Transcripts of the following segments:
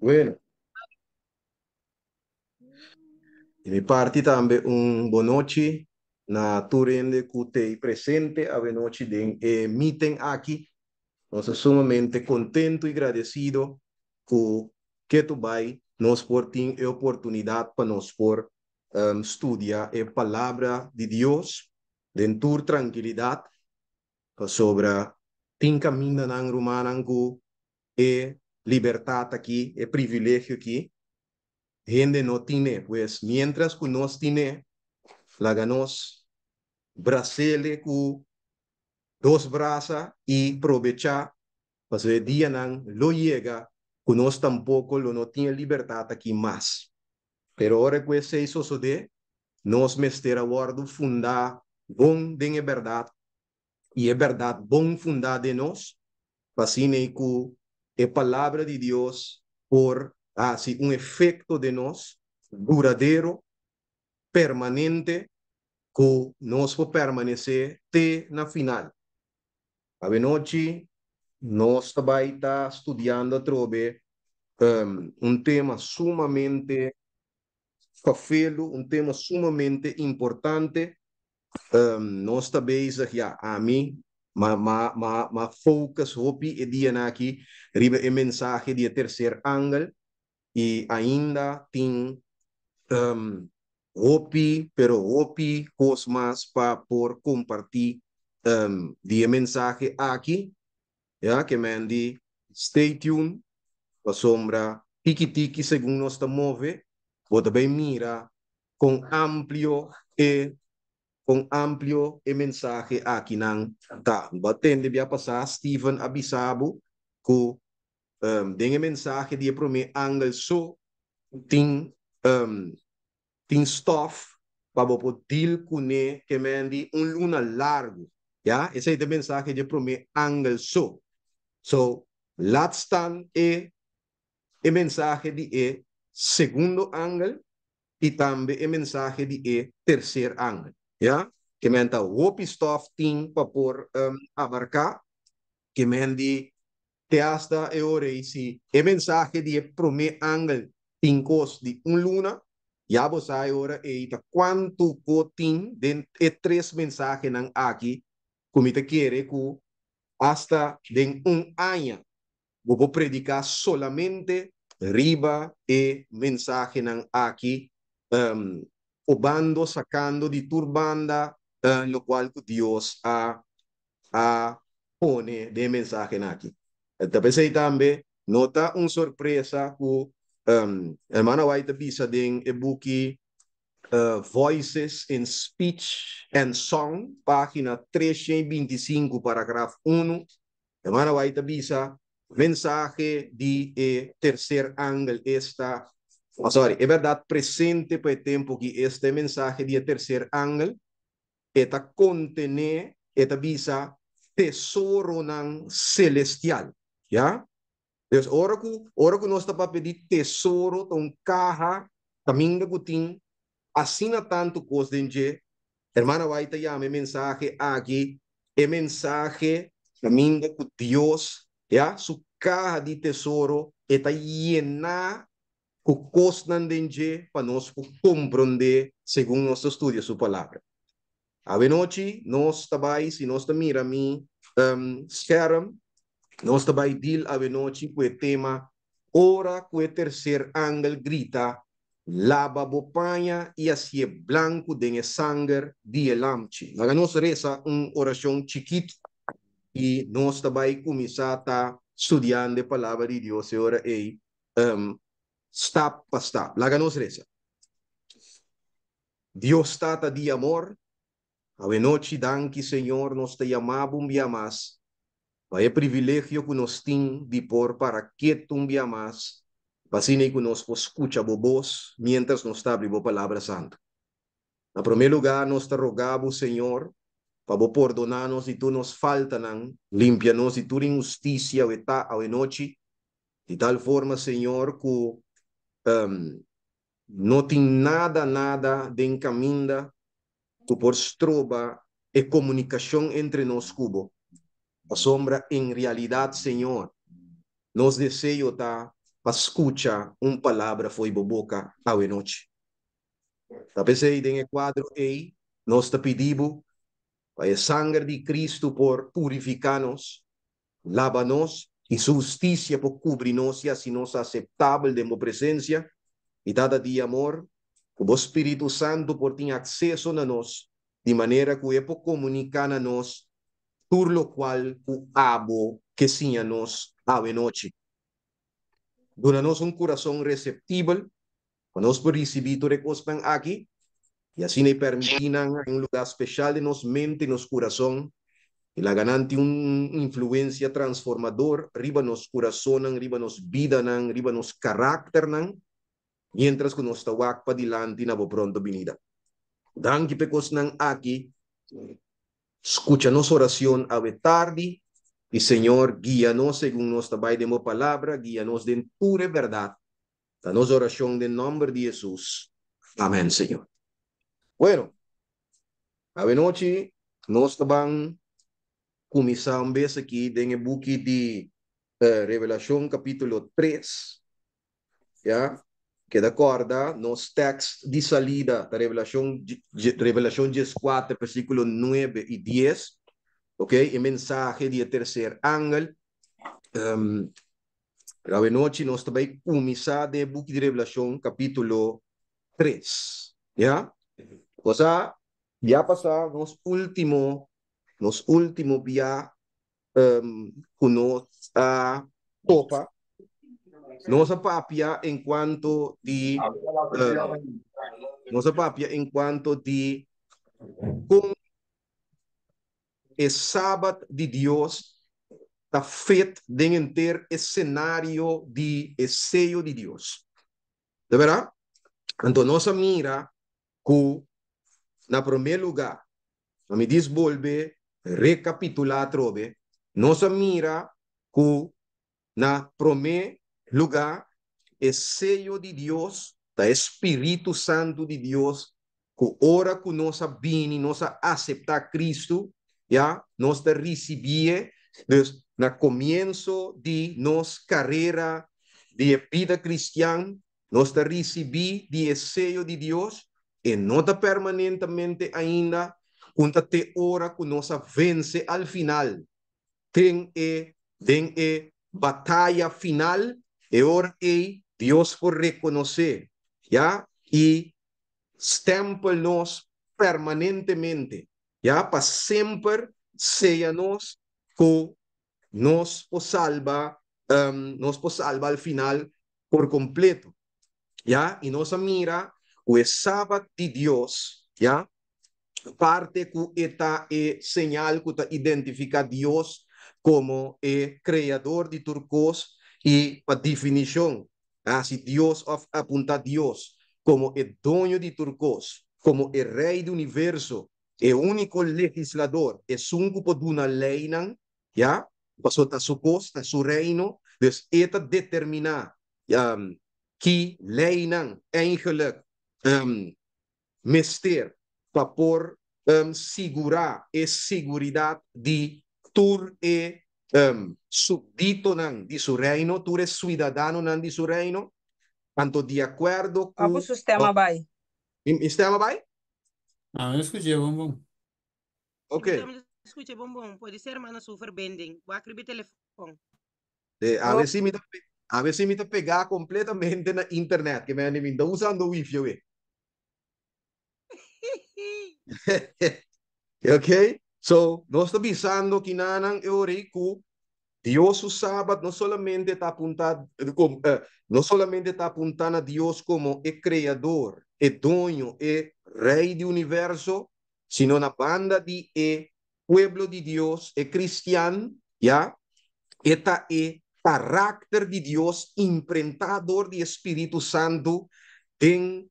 Bueno, de mi parte também boa noite na turende que tem presente a noite de meeting aqui. Nós sumamente contento e agradecido com que tu vai nos por ter a oportunidade para nos por estudar a palavra de Deus dentro de tranquilidade sobre tem caminho na romana e liberdade aqui, e privilégio aqui. Gente no tiene, pues mientras que nos tiene, la ganos Brasil con dos brazos y aprovechar, pues el día nan lo llega, que nos tampoco lo no tiene libertad aquí más. Pero ahora que se hizo de, nos mestera guardo fundar bon de verdad, y es verdad bon fundar de nos, fascine que es palabra de Dios por así un efecto de nos duradero permanente que nos vai permanecer até na final. A noite, nós também está estudando sobre tema sumamente fafelo, tema sumamente importante. Nós também, já, a mim, focus hopi e dia aqui, riba e mensagem de terceiro ângulo, e ainda tem hopi, pero hopi cosas para por compartir die mensaje aquí, ya que me di stay tuned, la sombra tiki tiki según nos move, o también mira con amplio e mensaje aquí nan ta. Batende via pasar Steven Abisabu, que den mensaje die prome angel so ting tem stof para poder cune que mandi luna largo, ya ese es el mensaje de prome angel so laat staan e mensaje de segundo ángel y también el mensaje de tercer ángel, ya que menta hopi stof ting para por abarcar que mendi te hasta e ore si el mensaje de prome ángel tincos de luna. Ya vos hay ahora cuánto cotin de tres mensajes nan aquí, como te quiere que hasta de año, vos predicar solamente riba e mensaje nan aquí, obando, sacando de turbanda, lo cual Dios a pone de mensaje aquí. Entonces también nota una sorpresa que hermana White bisa din e buki Voices in Speech and Song, página 325, paragrafo 1. Hermana White bisa mensaje de tercer ángel esta, sorry, es verdad presente para el tiempo que este mensaje de tercer ángel eta contene, eta bisa tesoro nan celestial, ¿ya? Entonces, ahora que nós está para pedir tesouro, então caja, caminho de gutim, assina tanto coisa de hermana vai te llame mensaje aqui, é mensagem, caminho de Deus, ya, su caja de tesouro, está llena com coisas de para nós compreender, segundo nosso estudo, sua palavra. A noite, nós trabalhamos, se nós mira mi scherm, nós trabalhamos deal a noite com o tema ora com o terceiro ângulo grita lava bopanha e assim branco de sangue de lamchi. Nós reza uma oração chiquita e nós trabalhamos começar a estudar a palavra de Deus e ora é step por step. Nós reza. Deus trata de amor. A noite, danke, Senhor, nós te amamos um dia mais. É privilégio que nós temos de por para que um dia mais, assim que nós escuta a voz, mientras nós abrimos a palavra santa. Em primeiro lugar, nós te rogamos, Senhor, para perdonar-nos e tu nos falta, limpia-nos e tu injustiça a noite, de tal forma, Senhor, que não tem nada de encaminda que por estroba e comunicação entre nós, cubo. A sombra, em realidade, Senhor, nos desejo, tá? para escuchar una palabra foi boca a noche. Tapos aí, em quadro aí, nós te pedimos para a sangre de Cristo por purificar-nos, lava-nos e sua justiça por cobrir-nos e assim nos aceitável de sua presença e dada de amor, o Espírito Santo por ter acesso a nós, de maneira que é por comunicar a nós, por lo qual o abo que sim a nós a noite. Dona-nos um coração receptível, para nós por receber tudo que estão aqui, e assim nos permitirán um lugar especial de nos mente, nos coração, e la ganante influência transformador, riba nos coração, riba nos vida, riba nos carácter, mientras que nos tawak pa dilante na pronto venida. Dan kipekos nang aquí, escucha nos oración a tarde, y Señor, guíanos según nos tabay de mo palabra, guíanos de pura verdad. Danos oración en nombre de Jesús. Amén, Señor. Bueno, a noche nos tabang começar um vez aqui em o book de Revelação capítulo 3, já? Que de acorda nos textos de salida da Revelação 14, versículo 9 e 10, ok? E mensagem de terceiro ángel. A noite nós também começar o book de Revelação capítulo 3, já? Cosa, já passar nos último dia a topa nossa papia enquanto de nossa papia enquanto de com o sábado de Deus está feito de ter cenário de sello de Deus. De verdade? Então, nossa mira que, na primeiro lugar, me desvolve, recapitular, trobe, nossa mira que, na primeiro lugar, o sello de Deus, da Espírito Santo de Deus, que ora que nós vini, nós aceitar Cristo, já, nós recebia, na começo de nossa carreira de vida cristã, nós recebi de sello de Deus, e nota permanentemente ainda, quando te ora que nós vence al final, tem batalha final, e ora Dios por reconocer, ¿ya? Y stempelnos permanentemente, ¿ya? Para siempre sellanos que nos salva al final por completo, ¿ya? Y nos mira o sábado de Dios, ¿ya? Parte que esta señal que identifica a Dios como creador de turcos y por definición, si Dios apunta a Dios como el dueño de turcos, como el rey del universo, el único legislador, es un grupo de una ley, ¿ya? Pasó a su costa, su reino, pues esta determina que ley, eigenlijk, mister, para por segurar a seguridad de tur súbdito de su reino, tu eres ciudadano de su reino, tanto de acuerdo con... Abu sistema vai. Sistema vai? Ah, eu escutei, bom. Ok. Escute, bombom, pode ser, mas não sofre bending. Vou acreditar telefone. A ver si me te pegar completamente na internet, que me está usando o wifi, güey. Ok? So, nós estamos pensando que nanang eurico, Dios su sábado no solamente está apuntado, no solamente está apuntando a Dios como el creador, el dueño, el rey del universo, sino na banda de el pueblo de Dios, el cristiano, ¿ya? Esta es carácter de Dios imprentador de Espíritu Santo en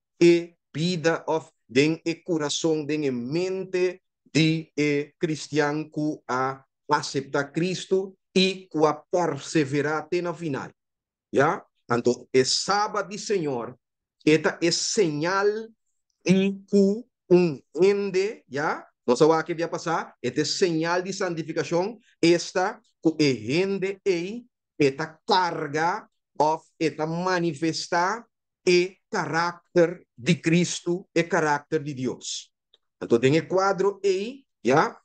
vida of den corazón, den mente de cristiano que acepta Cristo y que persevera en la final. ¿Ya? Entonces, el sábado del Señor, esta es señal de que un ende, ¿ya? No sabe qué va a pasar, esta es señal de santificación, esta que ende esta carga of eta manifestar o carácter de Cristo e carácter de Deus. Então, tem o quadro aí, já?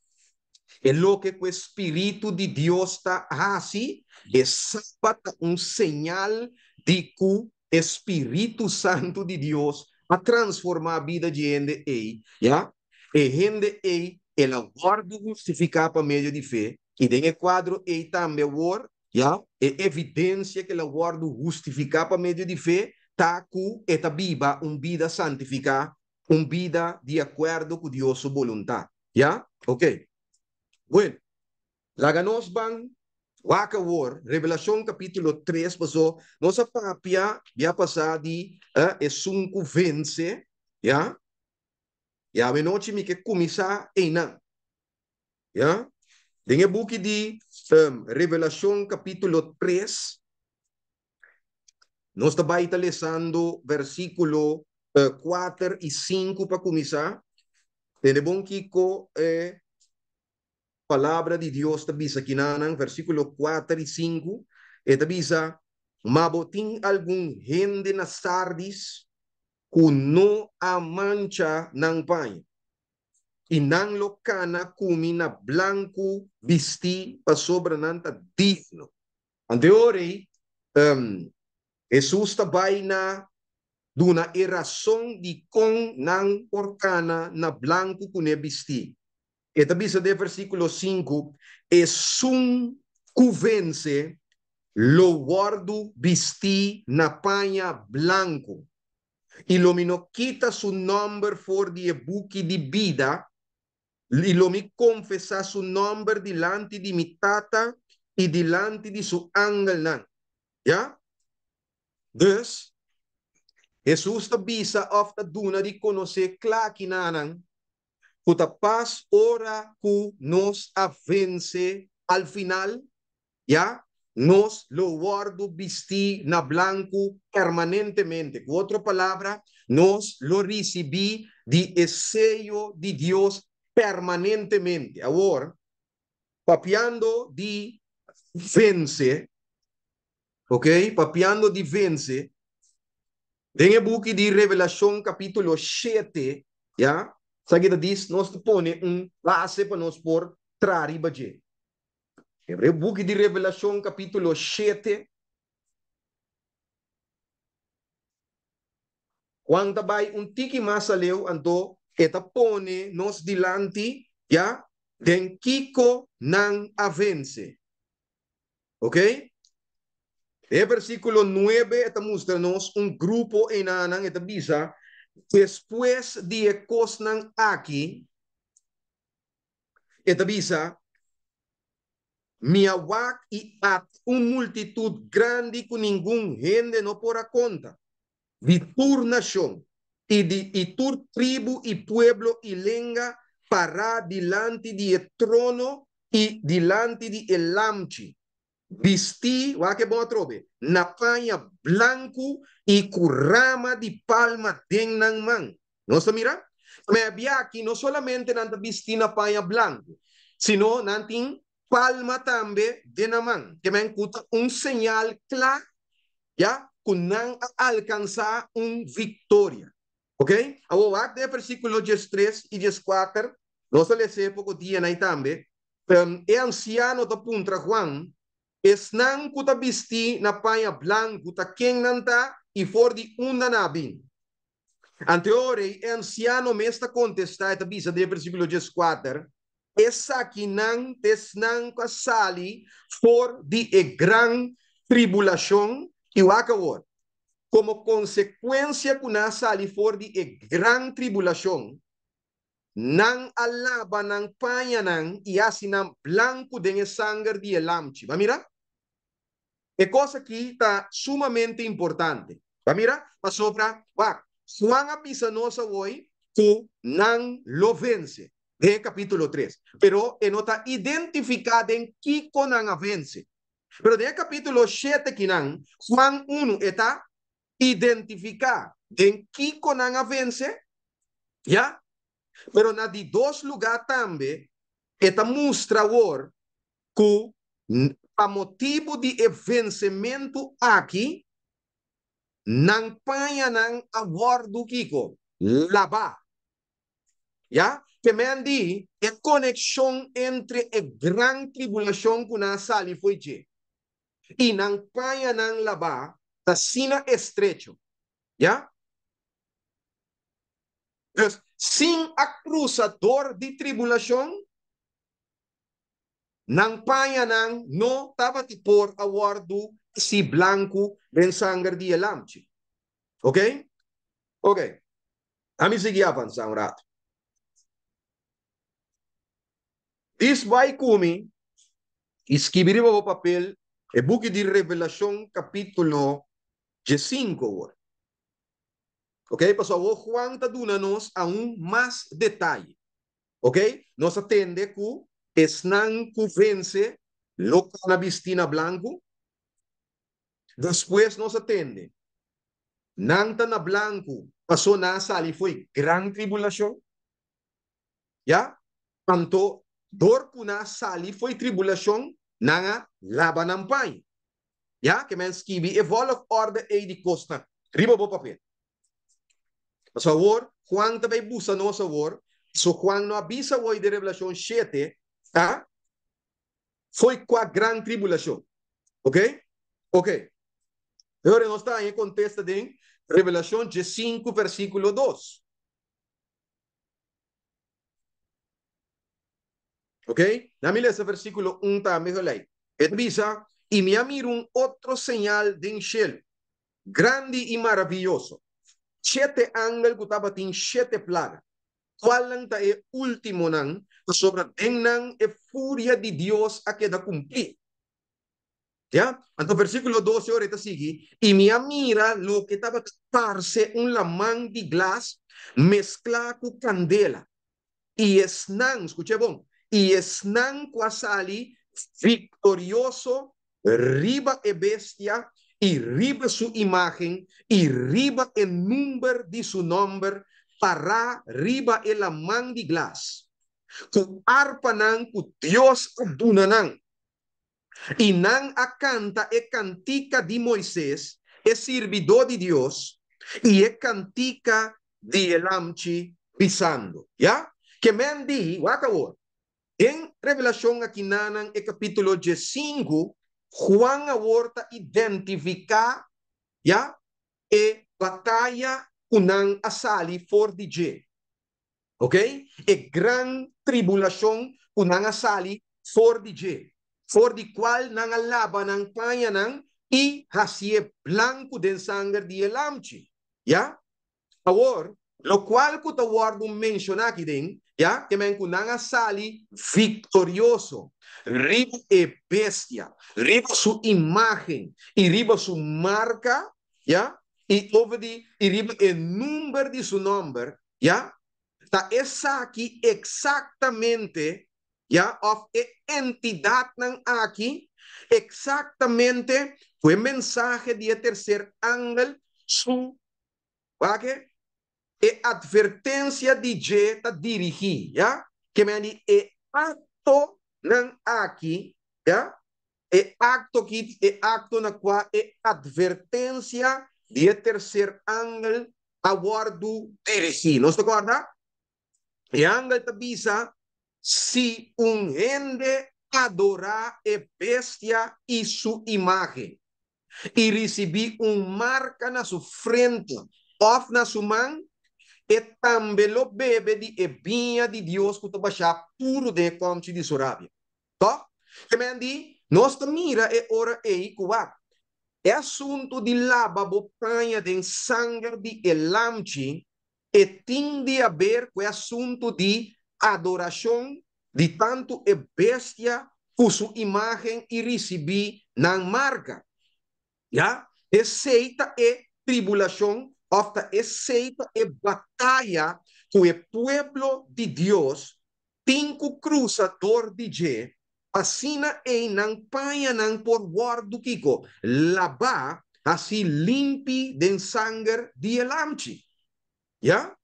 É lo que o Espírito de Deus está assim, é sábado um sinal de que o Espírito Santo de Deus a transformar a vida de gente aí, já? E gente aí, ela guarda justificar por meio de fé, e tem o quadro aí também, já? É evidência que ela guarda justificar por meio de fé, tá com esta viva, uma vida santificada, uma vida de acordo com Deus sua vontade, já? Ok. Bueno, laga nos bang waka war, Revelación capítulo 3 pasó, nossa papia ya pasar de es un vence, ya, ya noche mi que comisa einan, ya, dengue buki di Revelación capítulo 3, nos está baita lesando versículo 4 y 5 para começar, dengue bom kiko palavra de Deus tabisa kinanang versículo 4 e 5 e tabisa maboting algum gente na Sardis kuno a mancha ng panho e nang lokana kumi na blanco visti pa sobra nanta digno. Anteori, Jesus tabay na duna erason di kong nang porcana na blanco kune visti. Esta bisa de versículo 5 es un cuvence lo guardo visti na paña blanco y lo mino quita su nombre for die buki di vida y lo mi confesa su nombre delante di mi tata y delante di su ángel nan. Ja? Dus, Jesus ta bisa of ta duna di conoce klakinanang Kuta paz ora ku nos avence al final, ya, nos lo guardo visti na blanco permanentemente. Con otra palabra, nos lo recibí de sello de Dios permanentemente. Ahora, papiando de vence, ok, papiando de vence, en el buque de Revelación capítulo 7, ya, Sagita diz, nós põe base para nós por trari baje. O book de Revelação, capítulo 7. Quando vai tiki mais leu, então, eta põe nós dilante, já, den kiko nang avance. Ok? E versículo 9, eta mostra-nos grupo enanang, eta bisa, después de cosnan aqui, eta bisa, miawak e at multitud grande com nenhum gente não porá conta. De tur nação e tur tribo e pueblo e lenga para delante de trono e delante de lamchi. Visti, o que bom trobe, na panha blanco e currama de palma denang man. Nossa mira? Me había aqui não solamente nanta visti na panha blanco, sino nanting palma também de naman, que me encuta señal claro, ya, que não alcançar vitória. Ok? Agora, de versículo 13 e 14, nós lemos pouco dia aí também, e anciano da puntra Juan, es nang kuta bisti na panha blanco, ta quem nanta e for de nabin. Anteore, e anciano me está contestar, eta bisa de versículo 14, essa que não tesnang kasali for de gran tribulação e o acabou. Como consequência que na sali for de gran tribulação, nang alaba nang panha nang e asinam blanco de sangue de lamchi. Va mira? É coisa que está sumamente importante. Va mira? Passou para, Juan avisa nossa hoje que não lo vence. De capítulo 3. Pero no está identificado en qué conan avance. Pero de capítulo 7 kinan, Juan 1 está identificado en qué conan avance, ¿ya? Pero na de dos lugares también está mostrado que a motivo de vencimento aqui, nang payanang awardu kiko, laba. Ya, que me han di, a conexión entre el gran tribulación que na sali foi je. Y nang payanang laba, ta sina estrecho. Ya? Entonces, sin acusador de tribulación, nang payanang no tava por awardu si blanco den sangre di elamchi. Ok? Ok. Kami sige avançar um rato. This vai kumi, escreveria o papel, e book de Revelação, capítulo 5. Ok? Pastor, Juan está dando-nos a mais detalhe. Ok? Nós atende que esnan que vence local na vistina blanco. Depois nós atende. Nanta na blanco, passou na sali foi gran tribulação. Ya? Tanto, dor ko na sali foi tribulação nanga laban ng pai. Ya? Que men skibi, evolve order e di costa. Riba bo papel. Por favor, Juan também busa no favor. So Juan no avisa hoy de Revelación 7, ¿ah? Foi com a gran tribulação. Ok? Ok. Agora nós está em contexto de Revelación 5, versículo 2. Ok? Na mila esse versículo 1 está mejor lei. Et visa, e me amir outro señal de cielo, grande e maravilhoso. 7 ángeles que estaban en 7 plagas. ¿Cuál lang ta e último nang sobre tenang e furia de Dios a queda cumplir? ¿Ya? Entonces, versículo 12 ahorita sigue. Y me mira lo que estaba parce un lamán de glas mezclado con candela. Y esnan, escuche bon, y esnan quasali victorioso, riba e bestia, y riba su imagen, y riba el número de su nombre, para riba el lamán de glas. Ku arpa nang ku Dios adunanan. Y nan acanta e cantica de Moisés, es servidor de Dios, y e cantica de Elamchi pisando. ¿Ya? Que me han dicho, acabó. En Revelación aquí nanan el capítulo 5, Juan aborta identificar, ¿ya? E batalla unan asali for DJ. ¿Ok? E gran tribulación unan asali for DJ. For di cual nang alaban ng payanan y hasie blanco den sangre di elamchi. ¿Ya? Ahora, lo cual que te guardo menciona aquí, ya, que me kunanga sali victorioso, riba e bestia, riba su imagen, y riba su marca, ya, y over y riba el número de su nombre, ya, está esa aquí exactamente, ya, of entidad aquí, exactamente, fue mensaje de tercer ángel, su, ¿vale? E advertência de G está dirigir, ya? Que me diz, e acto não aqui, ya? E acto que e acto na qual e advertência de terceiro ángel aguardo dirigir. Não se acorda? E ángel te avisa, se ende adorar e bestia e sua imagem, e receber marca na sua frente, ou na sua mão, e também lo bebe de vinha de Deus que tu baixa puro de como te diz Sorabia. Tá? Que me andi, nós mira e ora e cuba. É assunto de lava botanha de sangue de elamchi e tem de haver com assunto de adoração de tanto e bestia por sua imagem e receber na marca. Já? Aceita e tribulação hasta aceita e batalha com o pueblo de Deus, cinco cruzador de Je, assina e não panha não por guardo kiko, lava assim limpi den sangue de elamchi. Ya?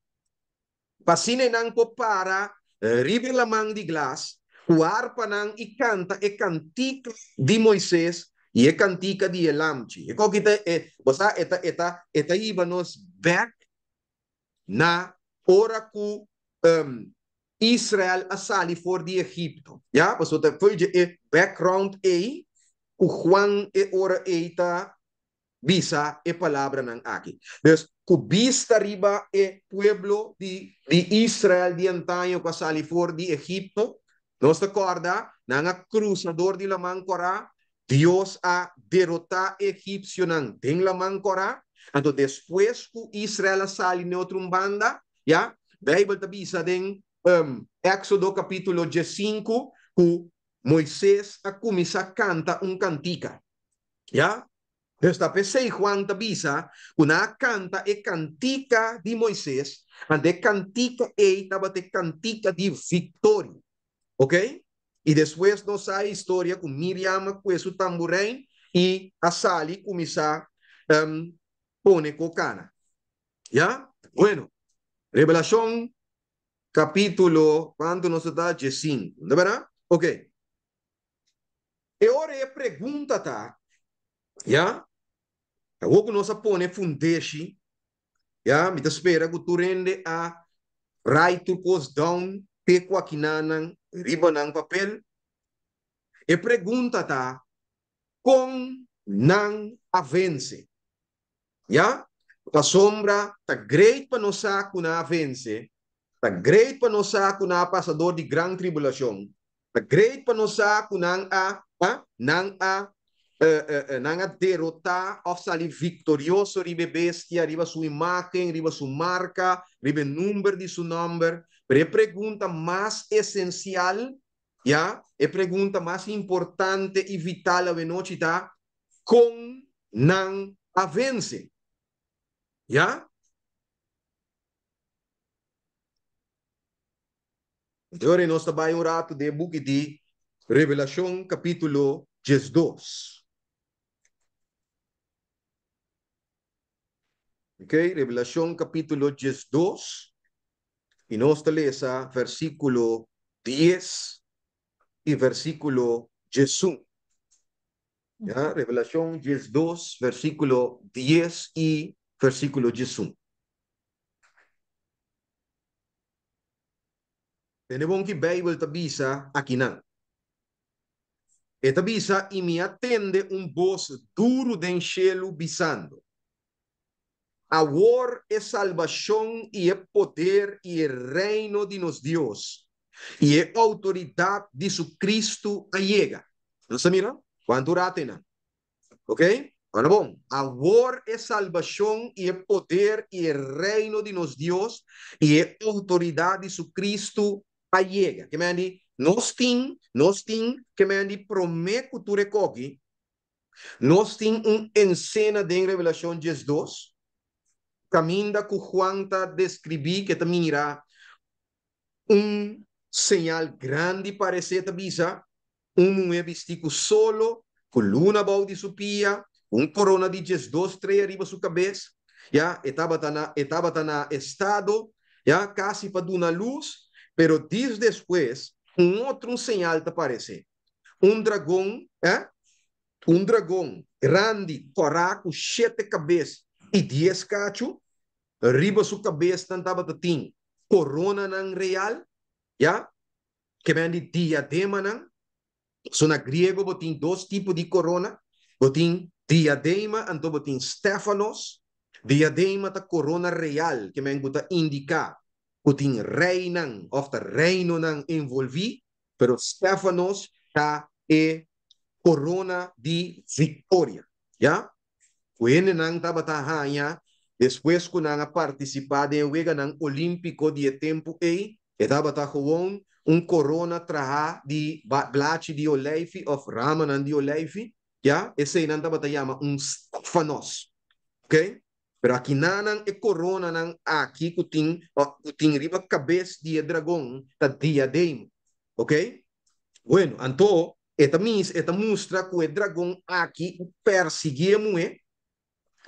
Pasina não para ribe la mang de glas, o arpa nang e canta e cantica de Moisés, e cantica de elamchi. E kokita bosa eta iba nos back na hora ku Israel asali for de Egipto. Ja, bosa foi de background o Juan ora eita bisa palavra ng aki. Dus kubista riba pueblo de Israel de antaño kasali for de Egipto. Nos recorda, nanga cruzador de la mancora, Dios a derrotar egipcio nang ting la mancora. Então, después que Israel sali ne outra banda, ya, Bible tabisa den Éxodo capítulo 5, que Moisés a começar a cantar cantica. Ya, Esta PC Juan tabisa, una canta cantica de Moisés, ande cantica estaba de cantica de victoria. ¿Ok? Y después nos hay historia con Miriam con su tamborín y Asali comienza pone cocana. ¿Ya? Bueno, Revelación capítulo, ¿cuánto nos da? 5, ¿de verdad? Ok. Y ahora pregunta, ¿ya? O que nós pone fundeshi, ya, me espera que tu rende a right to post down, teco aqui nanang, riba ng papel. E pergunta ta, kung nang avance. Ya? Ta sombra, ta great pa no sa kuna avance, ta great pa no sa kuna pasador de gran tribulación, ta great pa no sa kunang nang a derrotar of sali victorioso ribe bestia, riba sua imagen, riba sua marca, ribe número de su nombre. Pero a pergunta mais essencial, ya, a pergunta mais importante e vital a noite tá, com nang avance. Ya? Agora nós trabalhamos um rato de book de Revelação capítulo 2. Ok, Revelación capítulo 2, y nos lesa versículo 10 y versículo 1. ¿Ya? Revelación 2, versículo 10 y versículo 1. Tenemos que Bible tabisa aqui não. E tabisa e me atende voz duro de cielo bisando. Agora é salvação e poder e reino de nos Deus e autoridade de su Cristo allega. Não se mira? Quanto ratena? Ok? Bueno, bom. Agora é salvação e poder e reino de nos Deus e autoridade de su Cristo allega. Que me andi? Nós tem que me andi promete que tu recogi. Nós tem encena de Revelação 2. Caminda que Juan está descrevi que também irá señal grande parece tabisa, mulher vestido solo, com luna bau de su pia, corona de 2, 3 arriba su cabeça, ya, estaba na estado, ya, casi para dar luz, pero dias después, outro señal te aparece, dragão, dragão grande, coraco, 7 cabeças e 10 cacho, arriba su cabeça estava tem corona ng real, ya, que vem de diadema ng, so na griego botin 2 tipos de corona, botin diadema, anto botin Stephanos, diadema ta corona real, que vem buta indica, botin rei ng, of ta reino ng envolvi, pero Stephanos ta corona de victoria, ya, kuene nang tabatahanya, después ko nang participado em wega ng Olímpico de tempo estava gewoon corona traha de blachi de oleifi of ramanan de oleifi, ya, esse nang tabatayama Stephanos, ok? Pero aqui nanang corona nang aqui kuting riba cabeça de dragão ta diadema, ok? Bueno, anto esta mostra que o dragão aqui perseguimos,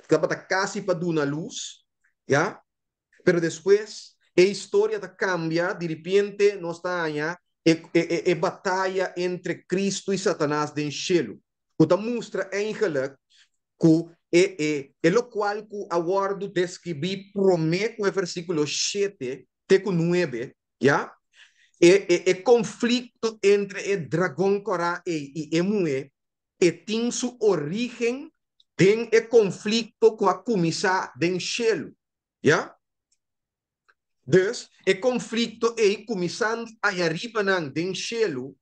capata casi para dar luz, ¿ya? Pero después, la historia cambia, de repente, no está allá, batalla entre Cristo y Satanás del cielo. que mostra eigenlijk lo cual que aguardo descrevi promete com o versículo 7 até com 9, já? Conflito entre o dragão Corá e mulher tem sua origem em conflito com a comissão do cielo, já? Dus, conflito começando aí arriba do cielo,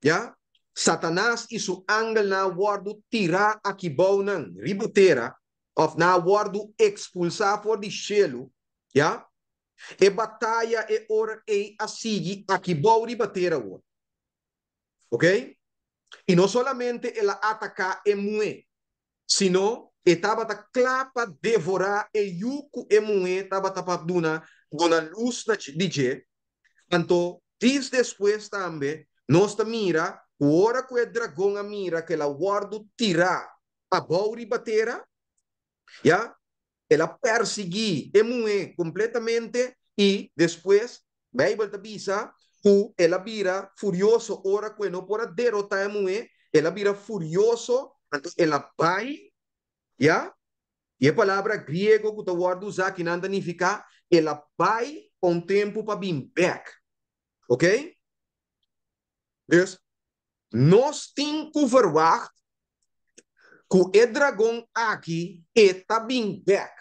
já? Satanás e seu ángel na guardo tirar aqui bom não, ributera, of na guardo expulsar por de cielo, já? Batalha ora a seguir aqui bom ribatera, ok? E não solamente ela atacar e moer, sino estava da clapa devorar e yuku e moer estava tapado duna luz da DJ. Então, diz depois também, nós mira, o hora que o dragão a mira, que ela guarda tirar a bauri batera, já? Ela perseguir e moer completamente e depois, Bible te avisa, que ela vira furioso, hora que não pode derrotar a moer, ela vira furioso, então ela vai, já? E a palavra grego que tu guarda usar, que não significa, ela vai com tempo para vir back. Ok? Dus, nós temos que verwacht que o dragão aqui está bem back.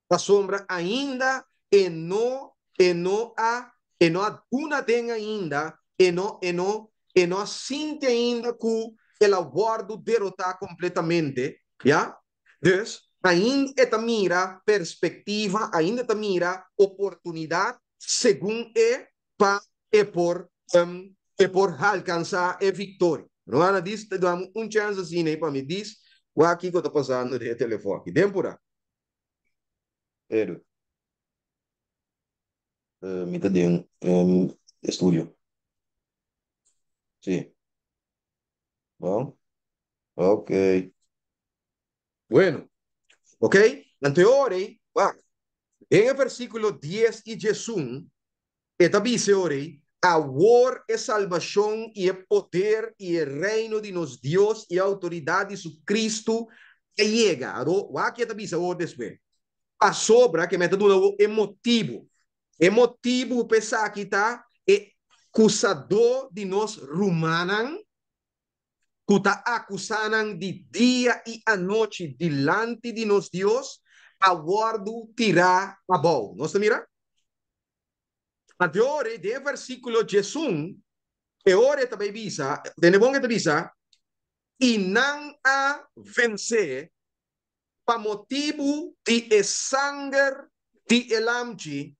A sombra ainda não há uma den ainda, não sente ainda que ela guarda derrotar completamente, já? Dus, ainda está mira perspectiva, ainda está mira oportunidade, segundo para por alcançar a vitória. Não há disso, damos chance assim, né, para me diz, o aqui que eu estou passando de telefone. Tempora. Edu. Minta de estudio. Sí. Bom. Ok. Bueno. Ok. Anteore, en el versículo 10 y Jesús, esta dice ore, amor es salvación y el poder y el reino de nos Dios y autoridad de su Cristo que llega. Aquí esta dice ore después. A sobra que me está dando emotivo. Emotivo pensar que está acusador de nos rumanan, que está acusando de dia e a noite delante de nos Deus, aguardo tirar a boa. Nós mira? Anterior, de versículo Jesus, e ora também visa, de bom que visa, e não a vencer, para motivo de sangue de elamchi,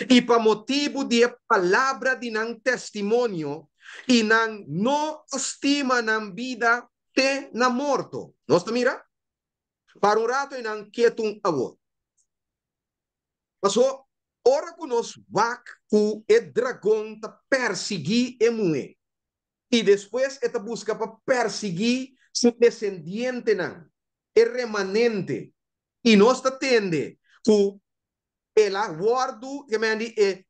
e para motivo de palavra de não testemunho, e não estima na vida te na morto. Nós mira? Para um rato e não quieto um avô. Mas ora que nós vac o dragão ta perseguir e mulher. E depois esta busca para perseguir seu descendiente não. É remanente. E nós tende que el aguardo que me é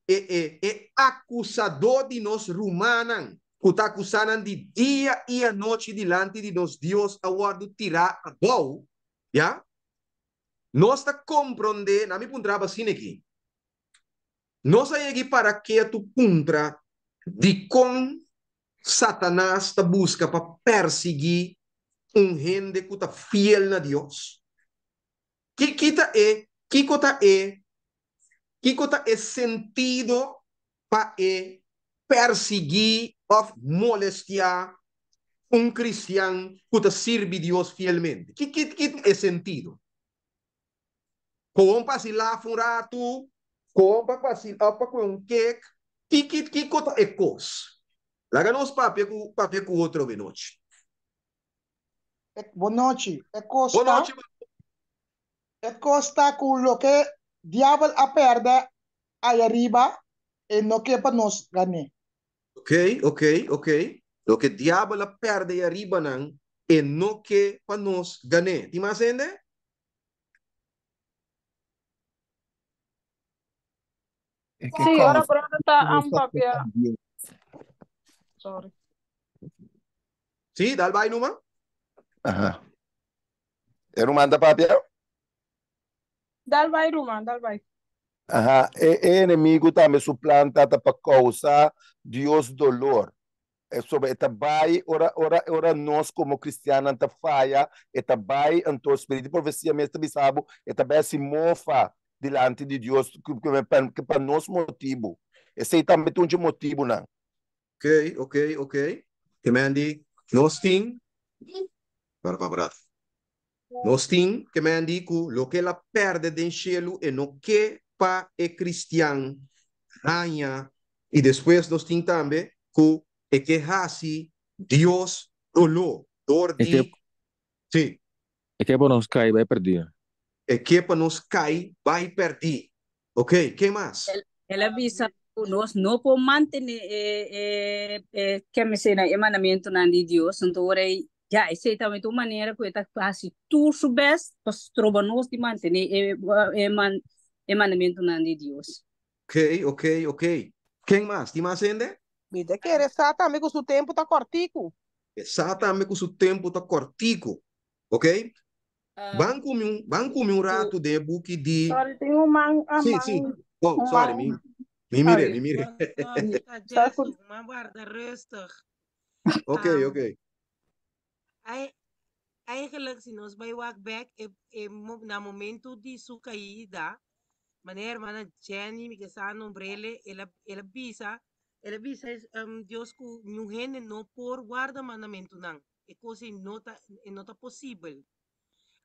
acusador de nós rumanan, que está acusando de dia e a noite delante de nós Deus, aguardo tirar a boa, já? Nós está compreendendo, na minha puntraba assim aqui, nós aí aqui para que tu puntra de com Satanás está busca para perseguir gente que está fiel na Deus. Que está é sentido para perseguir ou molestar cristiano que serve Deus fielmente. Que é sentido? Como para lá um rato, como para para com cake, que coisa é coisa? Lá nos papel com outro de noite. Boa noite. Boa noite. É costa com o que diabo a perda aí arriba e não que para nós ganhar. Ok. Lo que diabo la perde aí arriba não e não que para nós ganhar. Te entende? Sì, ora pronta a un papia. Sorry. Sim, dá vai numa? Aham. Eu não mando papel? Dal vai, Ruma, dal vai. Aham. E inimigo também suplanta para causar Deus dolor. É sobre esta bai, ora nós como cristianos ta falha, esta bai anto espírito de profecia mesmo bisabo, esta bai se mofa diante de Deus que para nós motivo. Esse aí também tem um motivo não. Ok. Que mandi, nós tem, para prato. Nós tem que mandi que lo que ela perde de cielo e no que pa é cristiano ganha. E depois nós tem também que é que hasi Deus dolor, dor É que, de, sim, é que é para não cair, vai perder. é que para nos cai, vai perder. Ok, que mais? Ela avisa nós não podemos manter que me sei na emanamento na de Deus, então ora já esse também uma maneira que está fazendo tudo o best para trobar nós de manter emanamento na de Deus. Ok. Quem mais? Tem mais ainda? Vida que exatamente com o tempo tá cortico. Exatamente com o seu tempo está cortico. Ok? Banco um rato de book de. Sorry, tem um man, Sim. Oh, um sorry, man. me mire, Sorry. me mire. Tá, Sorry. Jesus, uma guarda rustig. Ok. Eigenlijk, se nós vai walk back, na momento de sua caída, maneira, mana Jenny, me que sa nombrele, ela bisa, Deus que não rende não por guarda mandamento não. É coisa não tá possível.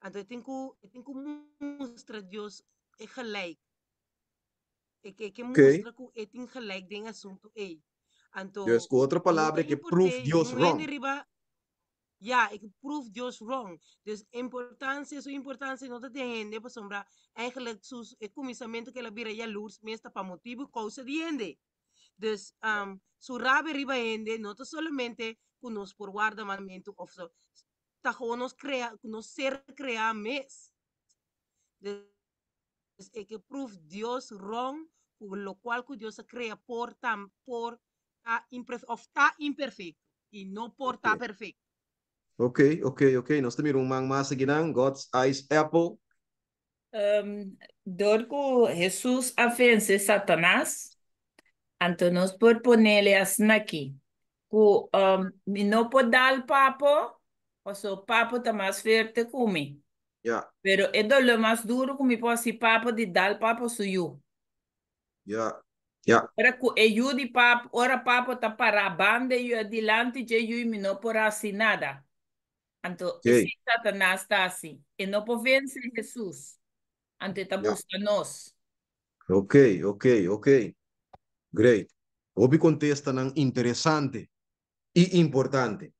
Então, eu tenho que mostrar Deus é gelijk. Que mostra que é tem gelijk den assunto é. Então, Dus com outra palavra que prove Deus não wrong. rende riba, ja, ik prove Deus wrong. Dus sua importância não está tendo, para sombra, eigenlijk, o começamento que ela vira jaloers, meestal para motivo, causa de ende. Dus, su rabe riba ende, não está somente com nós por guarda mandamento, of so, está com nós ser criar mes. Dus, que prove Deus wrong, por lo qual que Deus crea por tá imperfeito, e não por tá perfeito. Ok. Nós temos man mais aqui, God's Eyes Apple. Dorco Jesús ofense Satanás, então nós por ponerle assim aqui, que não pode dar o papo, o seu papo tá mais forte que mim, Ja, pero é dolo mais duro que me posso papo de dar papo suyo. ja. Ora que eu de papo, ora papo tá para a banda e adiante de eu me não por assim nada. Então, esse Ok. Satanás está assim, e não pode vencer Jesus, ante tá Ja. busca nós. Ok. Great. Obi contesta ng interessante e importante.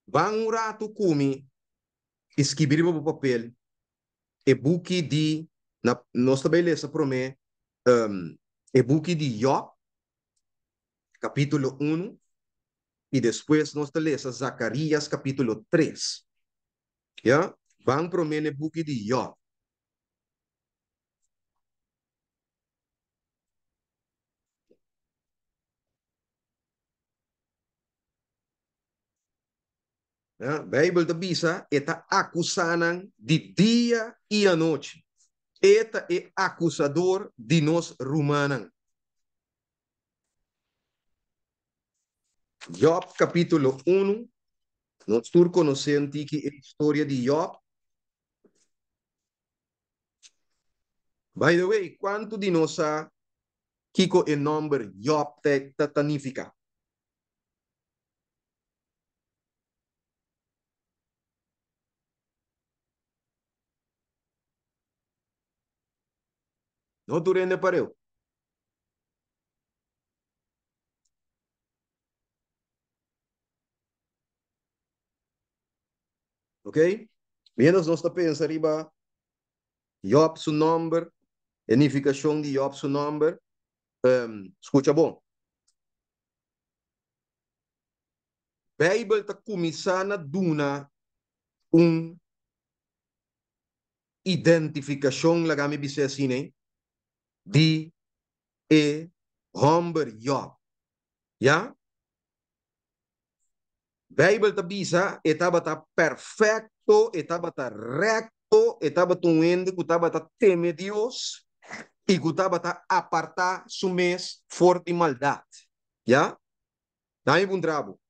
Bang um rato kumi escrever no papel e buki de na nós também lesa para mim e buki de Job capítulo 1 e depois nós lesa Zacarias capítulo 3. Ja? Bang para mim e buki de Job. Ja? Bijbel de bisa eta acusanan de dia e a noite. Eta é acusador de nós romanos. Job capítulo 1, nós todos conhecemos a história de Job. By the way, quanto de nós kiko o nome Job significa? Não tu rende para eu. Ok? Menos nós está pensando riba Job su nome, significação de Job su nome. Escuta bom. Bible está começando a dar identificação, lá me disse assim, né? De homem Job. Ja? Bible ta bisa, etaba ta perfecto, etaba ta recto, etaba tuwende, kutaba ta teme Dios, y kutaba ta aparta su mes for de maldad. ¿Ya? Dame un trabo.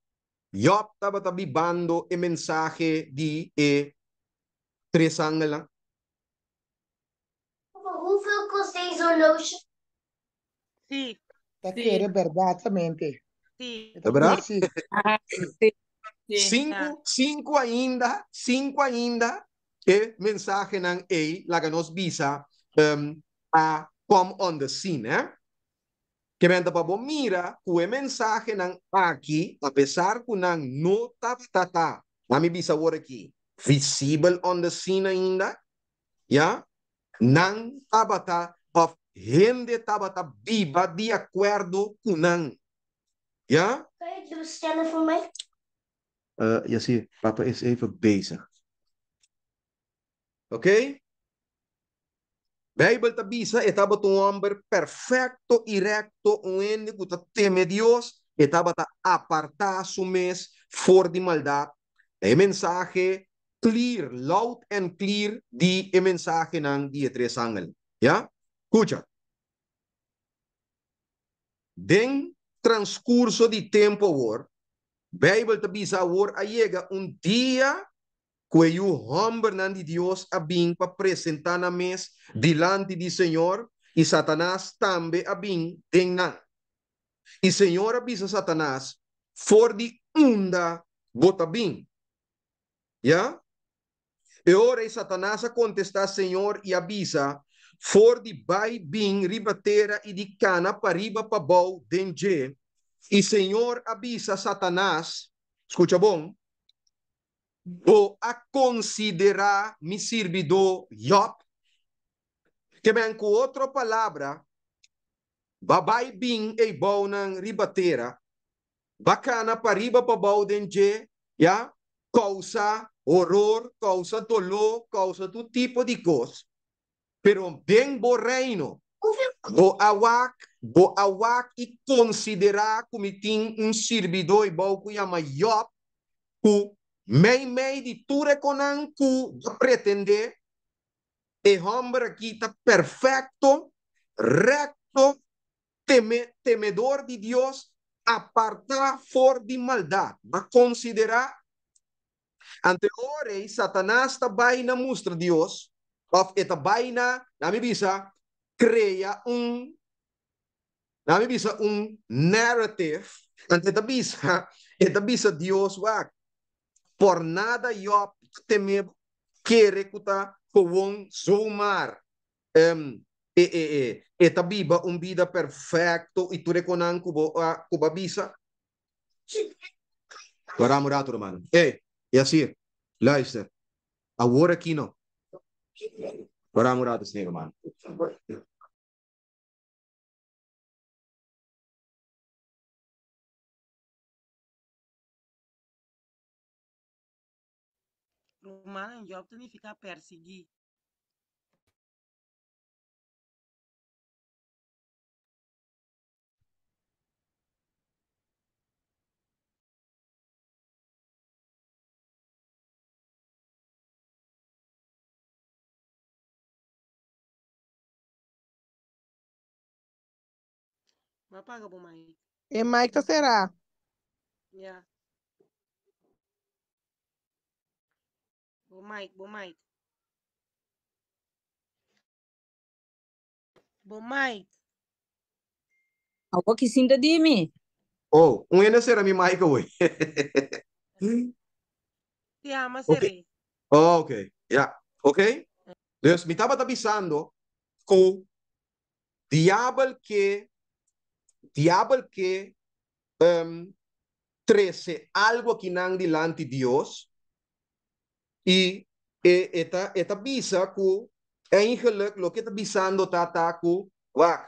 Job estaba bibando el mensaje de tres ángeles. Hoeveel kost deze horloge? Sí, Dat sí, quiere verdaderamente. sí. Dat ¿Verdad? quiere sí. Ah, sí, sí. Ya. Cinco ainda, que mensaje nan la que nos visa a come on the scene, ¿eh? Que venta para mira, que mensaje nan aqui, a pesar que nan no tata, a mi visa por aqui, visible on the scene ainda, ya, nan tabata of gente tabata viva de acordo com nan, ya. Kan je het bestellen voor mij? Ja, zie, papa is even bezig. Oké? Bijbel tabisa, estaba tu hombre perfecto y recto, único que teme Dios, estaba ta apartar su mes for de maldad. El mensaje clear, loud and clear, di el mensaje ng die tres ángel. ¿Ya? Escucha. Den transcurso de tempo war, Bijbel tabisa war llega un día que o hombre de Dios a bem para apresentar na mes delante do Senhor e Satanás também a bem dennan. E Senhor avisa Satanás for de unda bota bem. Ya? E ora Satanás a contestar Senhor e avisa for de bai bem ribatera e de cana para riba para bau denje. E Senhor avisa Satanás, escuta bom, vou a considerar mi servidor Job, que vem com outra palavra, babai bing e bau ng ribatera, bacana para riba pa bau denje, ya, causa horror, causa dolor, causa todo tipo de coisa. Pero bem bo reino, bo awak e considerar como tem servidor e bau que chama Job, que mei de ture conan ku pretende e hombre aqui está perfecto, recto, temedor de Dios, apartar for de maldade. Va considerar ante ore Satanás está baina mostra Dios, of eta baina na mi bisa crea un narrative ante eta bisa Dios wa por nada Job teme quiere kuta gewoon zomaar eta biba vida perfecto e tu rekonan kuba bisa. Waarom raad man? Yasir, luister. Awora kino. Waarom raad is man? Romano en Job significa perseguir. Va paga por Mike. E Mike tá será? Ya. Por Mike, por Mike. Por Mike. Ako kisinda di mi. Oh, ene será mi Mike hoy. Te ama Ok. seré. Oh, ok, ya, ok. Dus me estaba avisando que diablo que 13 algo que nan delante Dios y esta visa que eigenlijk lo que está visando tata que wa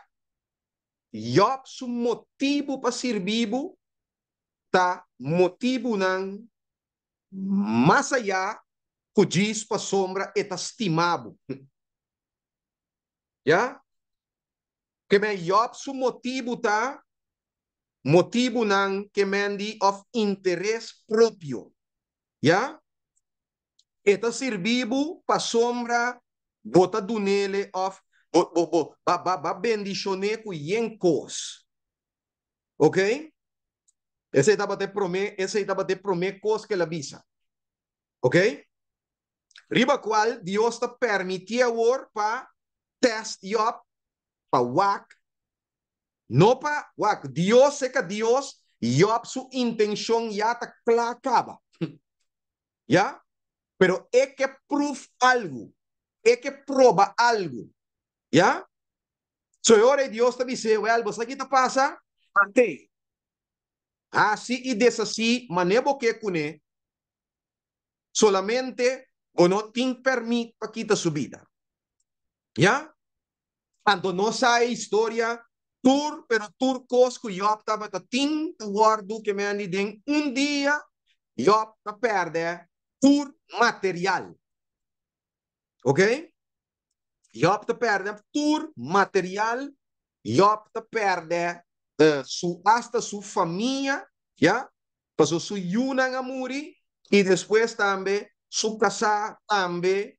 Job su motivo para ser vivo ta motivo nan más allá que diz para sombra eta estimado. Ya? Que me Job su motivo ta motivo ng kemendi of interés propio. Ya? Ito sirvibo pa sombra bota dunele of ba bendicione ku yenkos. Ok? Ese estaba te prome cos que la visa. Ok? Riba cual Dios te permitía war pa test yop pa wak. No pa wak. Dios seca Dios yop su intención ya ta clacaba. ¿Ya? Pero es que proof algo. Es que proba algo. ¿Ya? So ahora Dios te dice, well, ¿vos aquí te pasa? Ante. Así y desasí, manebo que cune, solamente o no te permite para quitar su vida. ¿Ya? Cuando no sabe historia, pero turcos que yo estaba tin guardo que me han dicho un día, yo te perde tur material. ¿Ok? Yo te perde tur material, yo te perde hasta su familia, ¿ya? Pasó su yuna a morir y después también su casa también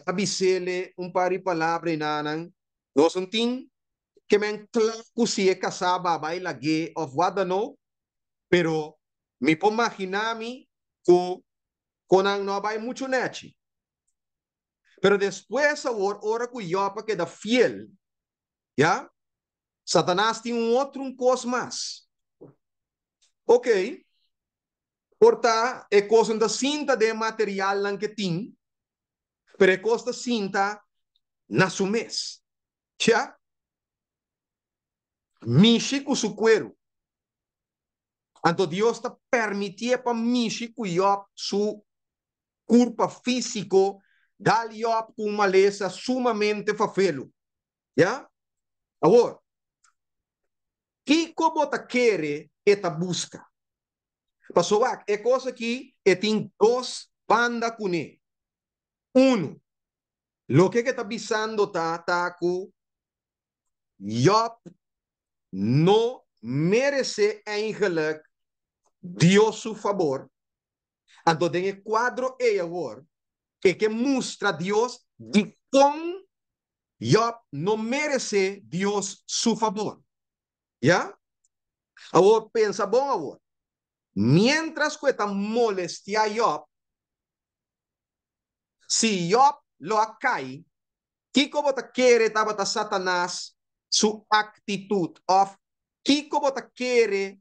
avisele un par de palabras nanan. No son ting que me enclavo si es casaba baila gay of what no, pero me puedo imaginarme que con no hay mucho nechi. Pero después ahora que yo para quedar fiel, ¿ya? Satanás tiene un cosa más. Ok. Porta é coisa da cinta de material lang que tem, pero é coisa da cinta na su mes. Já? Mishi com su cuero. Então Deus está permitindo para Mishi que eu su corpo físico dá-lhe com uma lesa sumamente fafelo. Já? Agora, que como ta quer esta busca? Passou é coisa que tem dois bandas com ele. Lo que está avisando Taco, Job no merece eigenlijk Dios su favor. Então tem o quadro agora que mostra Deus de como Job não merece Deus su favor. ¿Ya? Agora pensa bom agora. Mientras que está molestia Job, si Job lo acai, que como te quiere tabata Satanás su actitud of que como te quiere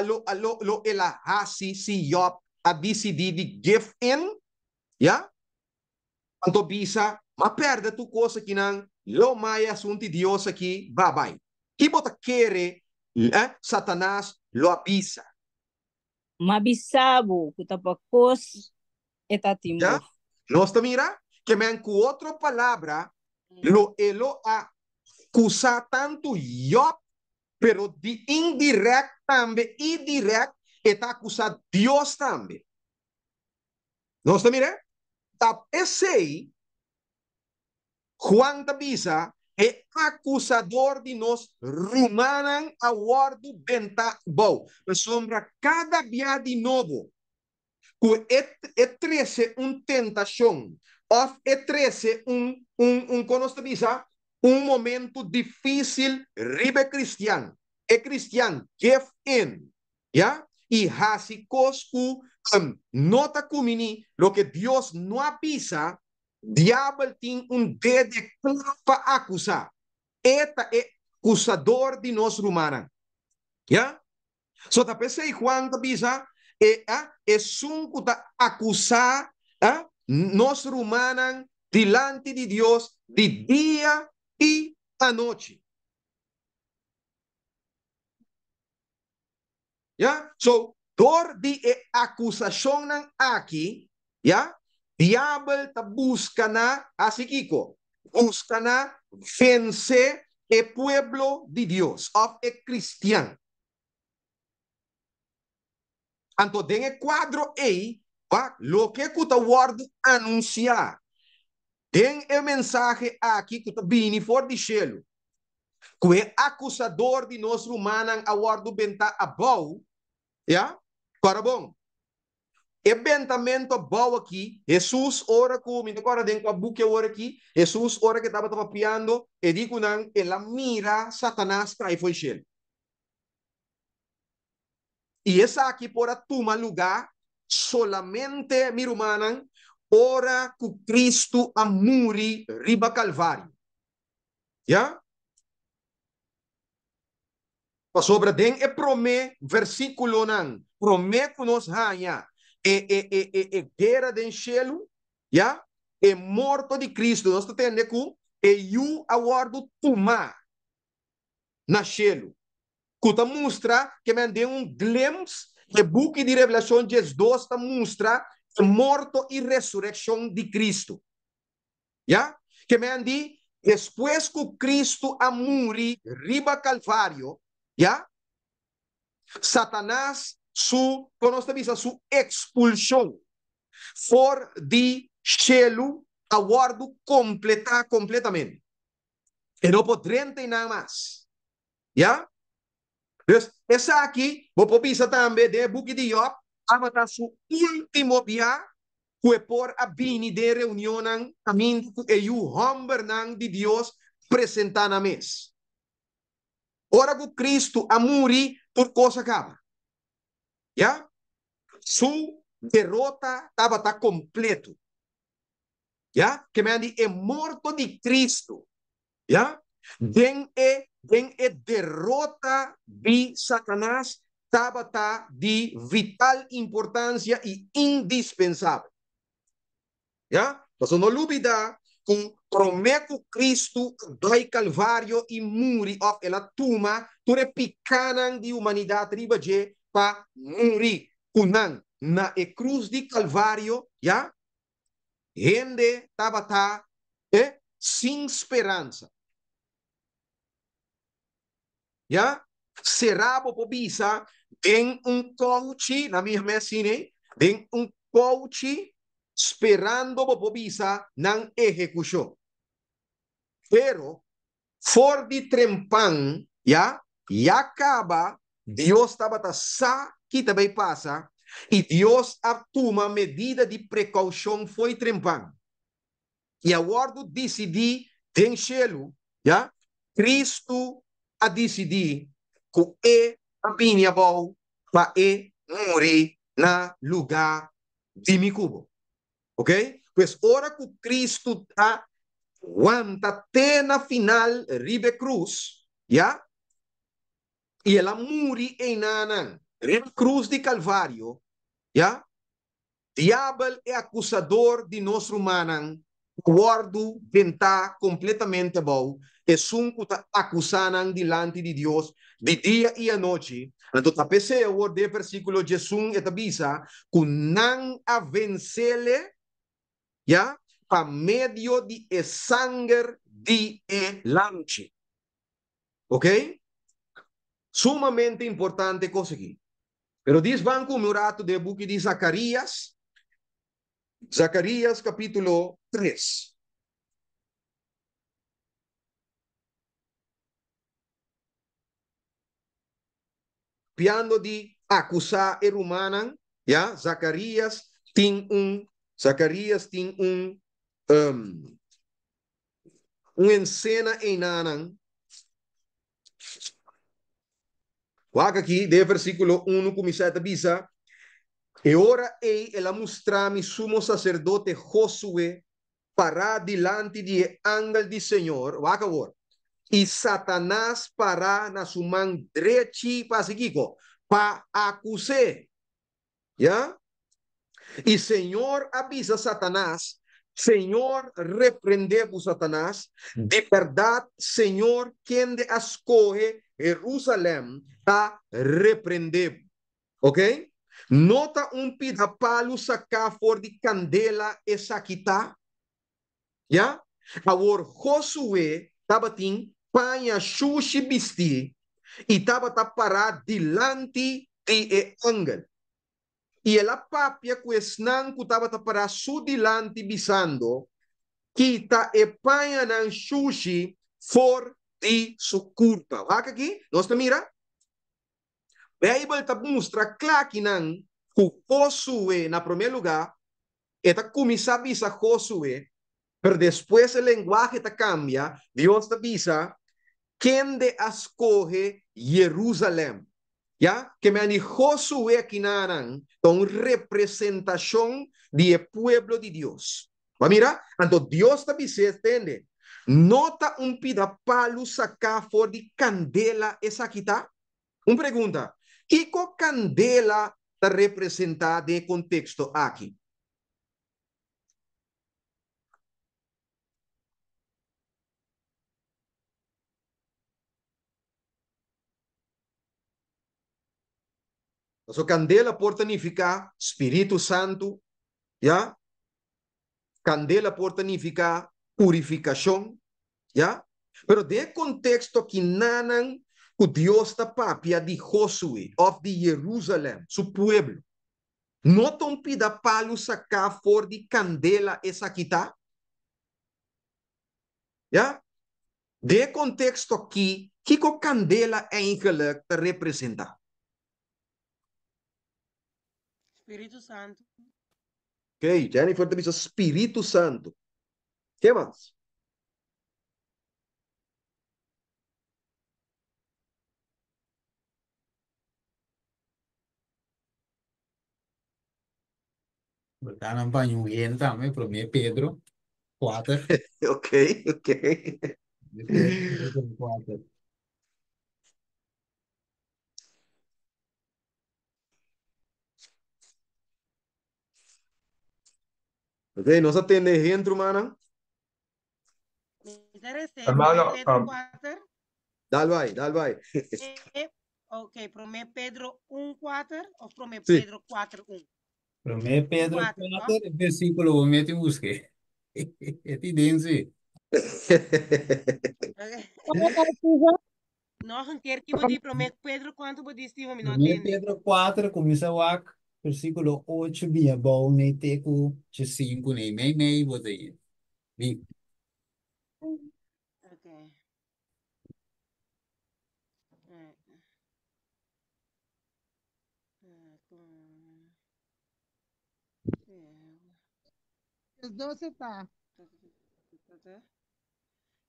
lo elahasi si Job a decidido give in, ya? Então bisa, mas perde tu coisa que não, lo mais assunto Deus aqui, bye bye. Que bota querer, Satanás lo avisa. Mabisabo, kutapakos, etatimbo. Ya? Nós mira que me com outra palavra, lo acusa tanto Job, pero de indirect também, e direct, está acusando Deus também. Nós mira? Esse Juan Tabisa é acusador de nós rumanan a guardo benta bom. Sombra cada dia de novo. É 13 tentação. Of é 13 como Tabisa, momento difícil ribe cristiano. É cristiano, give in. ¿Ya? Y hasi coscu nota kumini lo que Dios no avisa, diablo tiene un dedo para acusar. Eta es acusador de nos rumanos. ¿Ya? So ta pensei Juan avisa es un acusar nos rumanos delante de Dios de día y a noche. ¿Ya? So, door die acusación aquí, ¿ya? Diablo ta busca na, así Kiko, busca na vencer el pueblo de Dios, of el cristiano. Entonces, en el cuadro A, lo que kuta word anunciar, den el mensaje aquí kuta bini for di cielo. que é acusador de nós humanos a guardo benta a bom, já? Para bom. Eventamento bom aqui, Jesus ora com, me agora dentro a buque ora aqui, Jesus ora que estava papiando, e digo não, ela mira Satanás cai foi ele. E essa aqui por a toma lugar, solamente, mi humana, ora que Cristo a muri riba Calvário. Já? Sobre den e promê, versículo não, promê que nos hanha, guerra den cielo, já? E morto de Cristo, nós entendemos que eu aguardo toma na cielo. Que mostra que me deu glimpse, que o book de Revelação 12 mostra a morte e ressurreição de Cristo. Já? Que me di, depois que Cristo a morrer riba Calvário, já? Satanás, su expulsão for de cielo, aguardo completamente. E não poderá ter nada mais. Já? Então, essa aqui, vou pensar também de book de Job, a su último dia, que por a bini de reunião, a mim, e o homem de Deus, presentar na mesa. Ora que Cristo a morrer, por coisa acaba. Já? Su derrota estava completo. Já? Que me andi é morto de Cristo. Já? Den e derrota de Satanás estava de vital importância e indispensável. Já? Mas não olvida que promete Cristo vai Calvário e morre of ela tuma ture picanan de humanidade ribaje para morrer kunang na cruz de Calvário, já? Gente estava sem esperança. Já? Serabo po bisa em coach na minha mesine, em coach esperando po bisa ng execution. Pero for di trempan, ya acaba, Dios estava sa kita bay pasa, e Dios atuma medida de precaução foi trempan. E agora decidi den cielo, ya Cristo a decidir que a minha avó vai morrer na lugar de mi cubo. Ok? Pues ora que Cristo aguanta até na final ribe cruz, já? E ela morre em Nanan, ribe cruz de Calvário, já? Diabo é acusador de nós humanos, guardo tentar completamente bom, e sunco acusanan delante de Deus de dia e a noite. Então, tapese o de versículo de Jesus e tabisa, que não a vencele, já, a medio de sangue de lanche. Ok? Sumamente importante conseguir. Pero diz banco murato de book de Zacarias, Zacarias capítulo 3. Piando de acusar a humana, ya, Zacarias tem encena em Nanan. Waga aqui, de versículo 1, começa a bisa, e ora ela mostra-me sumo sacerdote Josué para delante de ángel de Senhor, waga agora, e Satanás para na sua mão direita para acusar, já? E Senhor avisa Satanás, Senhor repreendeu Satanás, de verdade, Senhor, quem de escolhe Jerusalém, está repreendeu. Ok? Nota pidapalo sacar for de candela e saquita. Já? Agora, Josué estava tem panha xuxi bisti e estava parado delante de ángel. E ela papia que estava para su delante bisando, kita e panha ng sushi for de su culpa. Waka aqui, nós te mira, Bible ta mostra claro que não, que Josué, na primeiro lugar, eta começa a bisa Josué, pero después el lenguaje te cambia, Dios te avisa, quien de escoge Jerusalén. ¿Ya? Que me han Josué aquí naran, con representación del pueblo de Dios. ¿Va mira? Entonces Dios te avisa, entende. Nota un pida palo saca for de candela esa quita. Una pregunta. ¿Qué candela te representa de contexto aquí? So, candela por significar Espíritu Santo, ¿ya? Candela por significar purificación, ¿ya? Pero de contexto que nanan que Dios ta papia de Josué, of de Jerusalén, su pueblo. No ton pida palo sacar for de candela esa quita, ¿ya? De contexto aqui, que candela eigenlijk te representa? Espíritu Santo. Ok, Jennifer te dice Espíritu Santo. ¿Qué más? Está en banho também, para mim, Pedro 4. Ok, ok. Pedro 4. Ok, nos atende gente humana. Interessante. Hermano, Pedro 4. Dale vai. Ok, promé Pedro 1:4 ou promé Sí. Pedro 4:1? Para mim, Pedro 4, 4, versículo 1, mete busque. É tendência. Nog een keer, ik moet promé Pedro quanto vou dizer, mas não Para mim, entende. Pedro 4, começa a versículo 8, bem bom, nem teco, 5, nem, você aí. Ok. Os 12 tá.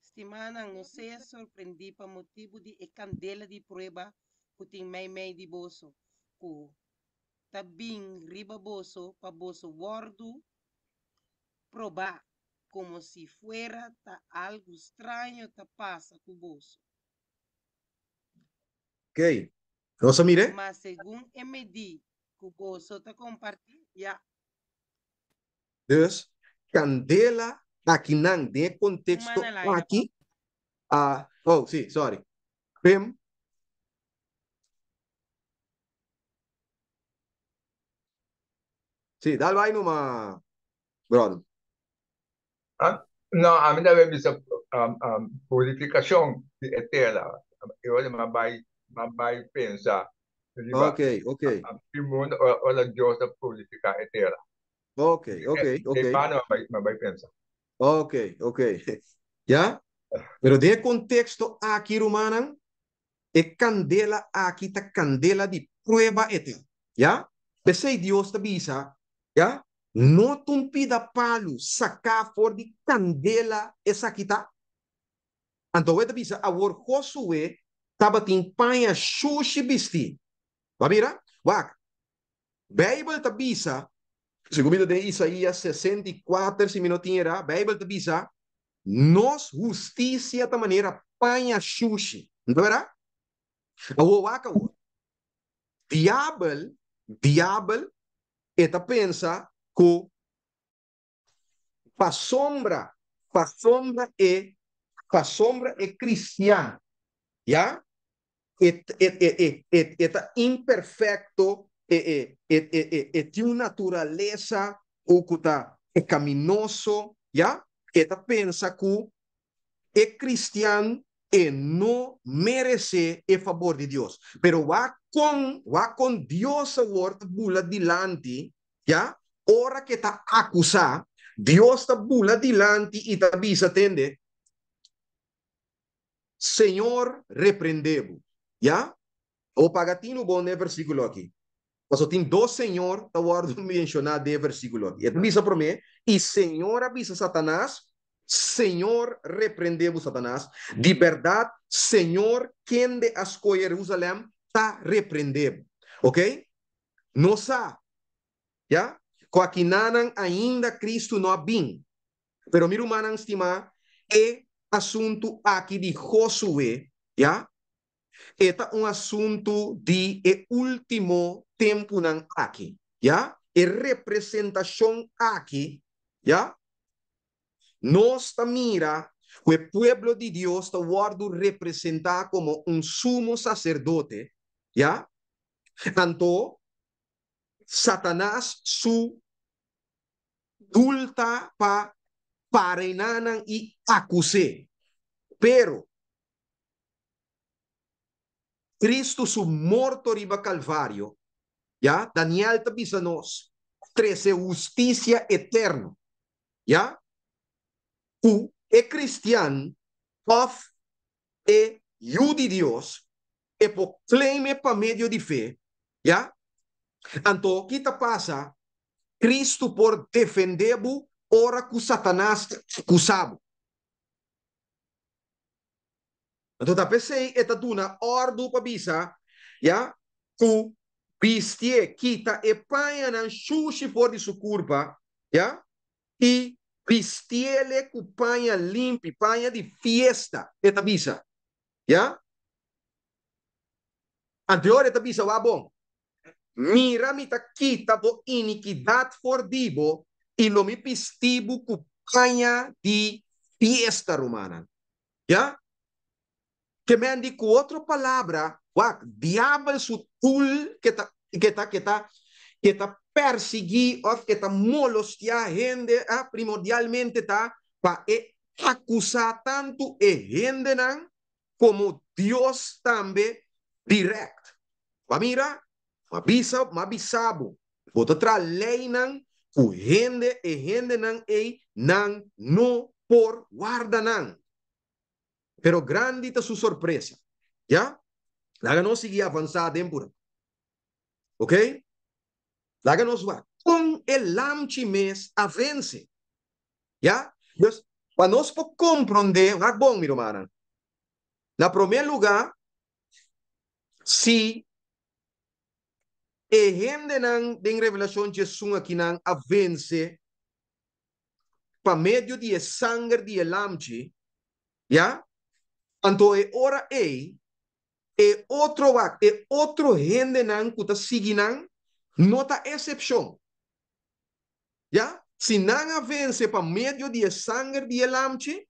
Estimada, não seja surpreendido por motivo de candela de prueba que tem meio de bolso. Que tá bem riba bolso para bolso gordo probar como se fuera tá algo estranho tá passa com o bolso. Ok. Nos mire. Mas segundo MD que o bolso tá compartilha. Dus, candela aqui não, de contexto aqui. Oh, sim, sorry. Pim. Sí, dale vai numa, brother. No, a mí también me dice purificación eterna. Yo le más pensar. Ok, ok. El mundo o la Dios de purificar eterna. Ok, ok, ok. Hermano, me va a pensar. Ok, ok. ¿Ya? Pero de contexto aquí, Romanan, es candela aquí, ta candela de prueba eterna. ¿Ya? Pensei Dios te avisa, ¿ya? No te pida palo, sacar for de candela essa aqui, tá? Então, ele avisa, a wor Josué, tava tem panha xuxi bisti. Vai mira? Wak. Bible te avisa, segundo de Isaías 64, se não tinha, Bible te avisa, nos justiça da maneira panha xuxi. Não verá? O waka o. Diablo, eta pensa que pa sombra é cristiano, já? Eta imperfecto, tem uma natureza oculta, é caminoso, já? Eta pensa que é cristiano e não merece o favor de Deus. Pero va con Dios a word bula dilante, já? Ora que está acusar, Dios está bula dilante e está bisa tende. Senhor, repreendemos. Já? O pagatino bom no versículo aqui. Mas tem dois Senhor, está mencionado no versículo aqui. Ele avisa para mim, e Senhor avisa Satanás, Senhor, repreendemos Satanás. De verdade, Senhor, quem de asco Jerusalém, está repreendendo. Ok? Não sabe. Já? Coaquinanan ainda Cristo não vim. Pero miro manang estima, é assunto aqui de Josué, já? Eta assunto de último tempo nan aqui, já? Representação aqui, já? Nós mira que o pueblo de Deus está guardo representar como sumo sacerdote, já? Tanto Satanás su dulta para e acusé. Pero Cristo su morto riba Calvario, ya Daniel te avisa nos, 13 justicia eterno, ya u cristiano of de Dios proclame para medio de fe, ya anto kita pasa Cristo por defendebu ora que Satanás acusabo. Então, tá pensei, esta tuna ordo para bisa, ya, ku bistie kita e paia nan sushi for de sua culpa, ya, e bistiele ku paia limpi, paia de fiesta, esta bisa, ya. Anterior esta bisa va bom. Mira mita kita bo iniquidad for dibo e lo mi pistibu ku paia de fiesta romana, ya. Que me andi com outra palavra, diabo su tool que tá perseguir ou que tá molestar gente, primordialmente tá para acusar tanto gente não, como Deus também direct. Para mira, mabisabo, bota tra lei não, o gente não não por guarda não. Pero grande está su sorpresa. ¿Ya? La no sigue avanzada en pura. ¿Ok? La nos va. Con el lamchi mes avance. ¿Ya? Entonces, para nos comprender, bom, mi hermana. Na primer lugar, si gente nan den revelación Jesus aqui nan avance para medio de sangue de lamchi, ¿ya? Anto ora outro gente nan que está seguindo nota exceção. Já? Se não vence para meio de sangue de lamche,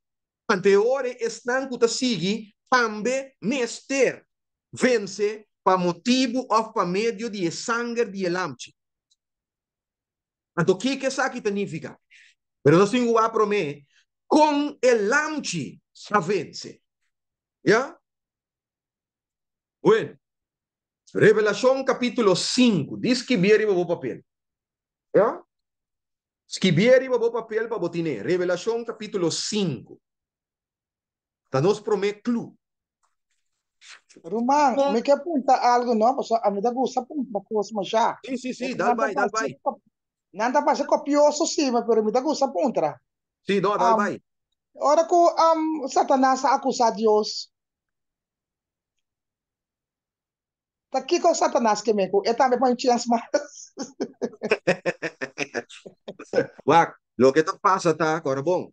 anteriore estão que está seguindo também mester vence para motivo ou para meio de sangue de lamche. Então, o que isso aqui significa? Pero não significa para mim, com o lamche a vence. Já? Bueno, Revelación capítulo 5, diz que vieri o papel. ¿Ya? Escribieri o papel para botiné. Revelación capítulo 5. Está nos promete club. Rumang, me que apunta algo, não? A mim dá gosto apunta coisa mas já. Sim, dá vai. Nada para ser copioso sim, mas me dá gosto apunta. Sim, não, dá vai. Ora que Satanás acusa Deus. Tá aqui com Satanás que me é também para chance mais. Wak, lo que te pasa tá, agora bom.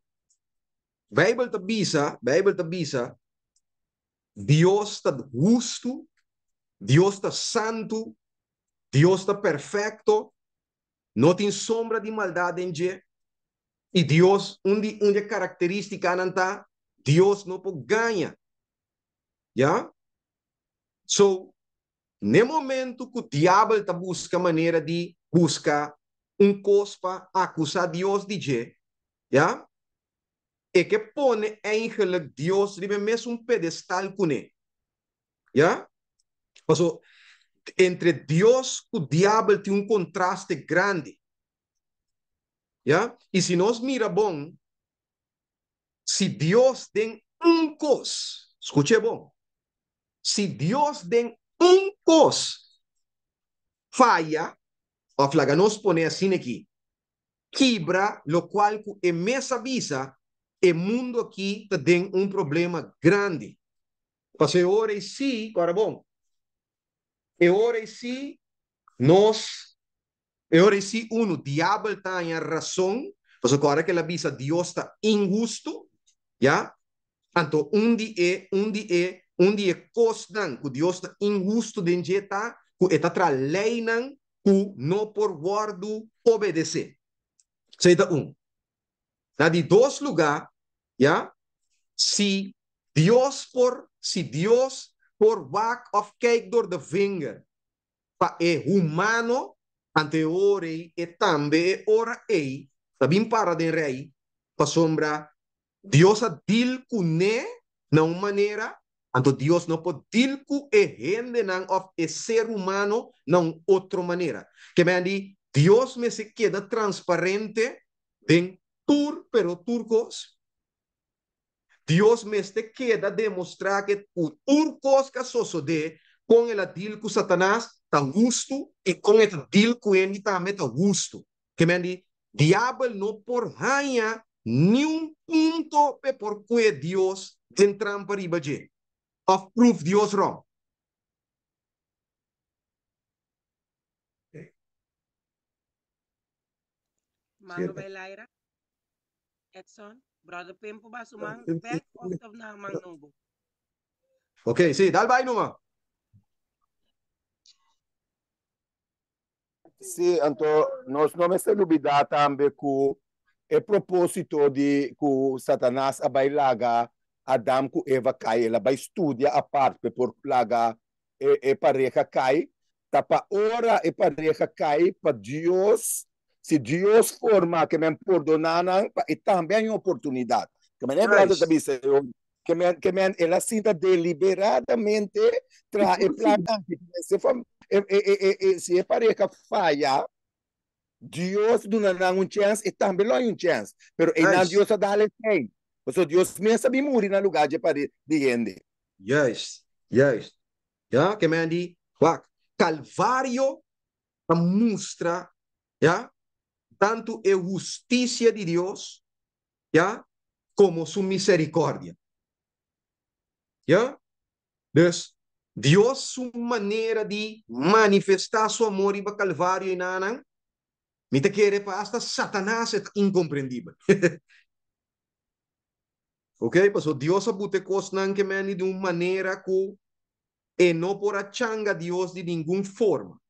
Bible te bisa, Deus está justo, Deus está santo, Deus está perfeito, não tem sombra de maldade em Deus. E Deus, onde característica não está, Deus não pode ganhar. Já? So, no momento que o diabo está buscando maneira de buscar cospa acusar Deus de Deus, já? E que põe eigenlijk Deus ribe mesmo pedestal com ele. Já? Então, entre Deus e o diabo tem contraste grande. Já? E se nós mira bom, se Deus tem cos Escuche bom. Se Deus den cos falha, o flaga nos pone assim aqui, quebra, lo qual é mesa visa, o mundo aqui tem problema grande. Porque ora e sim, agora bom, e ora e sim, nós, e ora e sim, diabo está em razão, porque agora que ela visa Deus está injusto, já? Então, um dia costan, que Deus está injusto de jeta, que está tra lei nan, que não por guardo obedecer. Seita Na de dois lugares, já? Se Deus por wak of cake door de vinger, pa humano, ante ore e tambe ora tabim para de rei, pa sombra, Deus a dil kune na uma maneira, então Deus não pode dil ku gente não of ser humano na outra maneira. Que me andi, Deus me se queda transparente, den pero turcos, Dios me este queda demostrar que o turcos que de com el deal com Satanás está justo e com el deal com ele também está justo. Que me diz, diabo não por ganhar nenhum ponto por que Deus tem trampa riba de. Of proof Deus wrong. Mano Belaira, Edson, brother Pimpo Basumang, back of na Mangnobo. Ok, sim, dá vai numa. Sim, então, nós não me olvidar também que o propósito de que Satanás vai lagar Adam com Eva cai, ela vai estudar a parte por lagar e pareja cai, tá para ora e pareja cai para Deus, se Deus forma que me perdonar, e também é uma oportunidade. Que me lembra da missa, que me ela sinta deliberadamente tra e planta se a pareja falha, Deus não dá chance e também não há chance. Pero não Deus dá le tempo. Porque Deus mesmo sabe morrer no lugar de gente. Yes. Ja, que me di, Calvário mostra, ja, tanto a justiça de Deus, ja, como sua misericórdia. Ja? Dus, Deus, sua maneira de manifestar seu amor e Calvário e nanang, me te quer para hasta Satanás é incompreendível. Ok? Porque Deus abute coisas que me de uma maneira que e não por a changa Deus de nenhuma forma.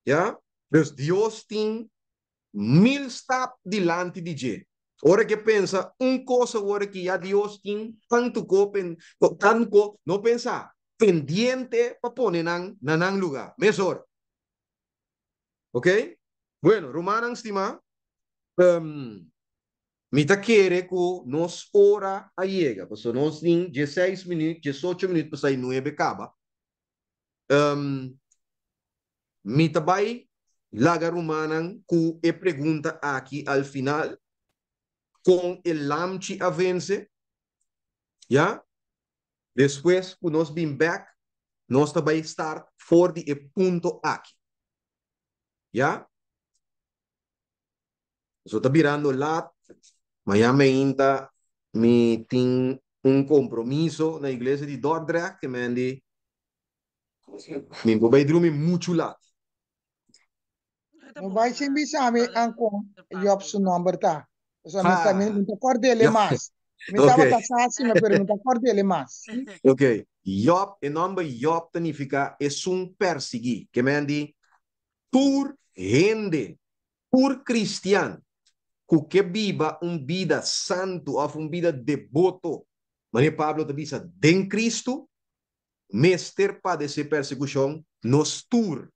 Ja? Dus Deus tem 1000 stap delante de je. Ora que pensa, coisa ora que já Deus tem tanto não pensar, pendiente para poner nan lugar. Mesor. Ok? Bueno, Romanos estima, mita quere que nos ora a llega, pues nos tem 16 minutos, 18 minutos para sair 9 acaba. Mita vai laga Romanan que e pergunta aqui al final com el lamchi avance, ja? Depois que nós bem back, nós também estar for de ponto aqui, ja? So tá virando lá, Miami ainda me tem compromisso na igreja de Dordrecht que me andi, me vai dormir muito lá. Não vai se embisar ang kung iop su number ta. So minta cordele mas. Minta batasasi me pero minta cordele mas. Ok. Job, o nome Job significa es un perseguir. Que me andi por gente, por cristiano, que viva uma vida santo ou uma vida devoto. Mas Pablo te diz, den Cristo, mester padece persecução, nos tur.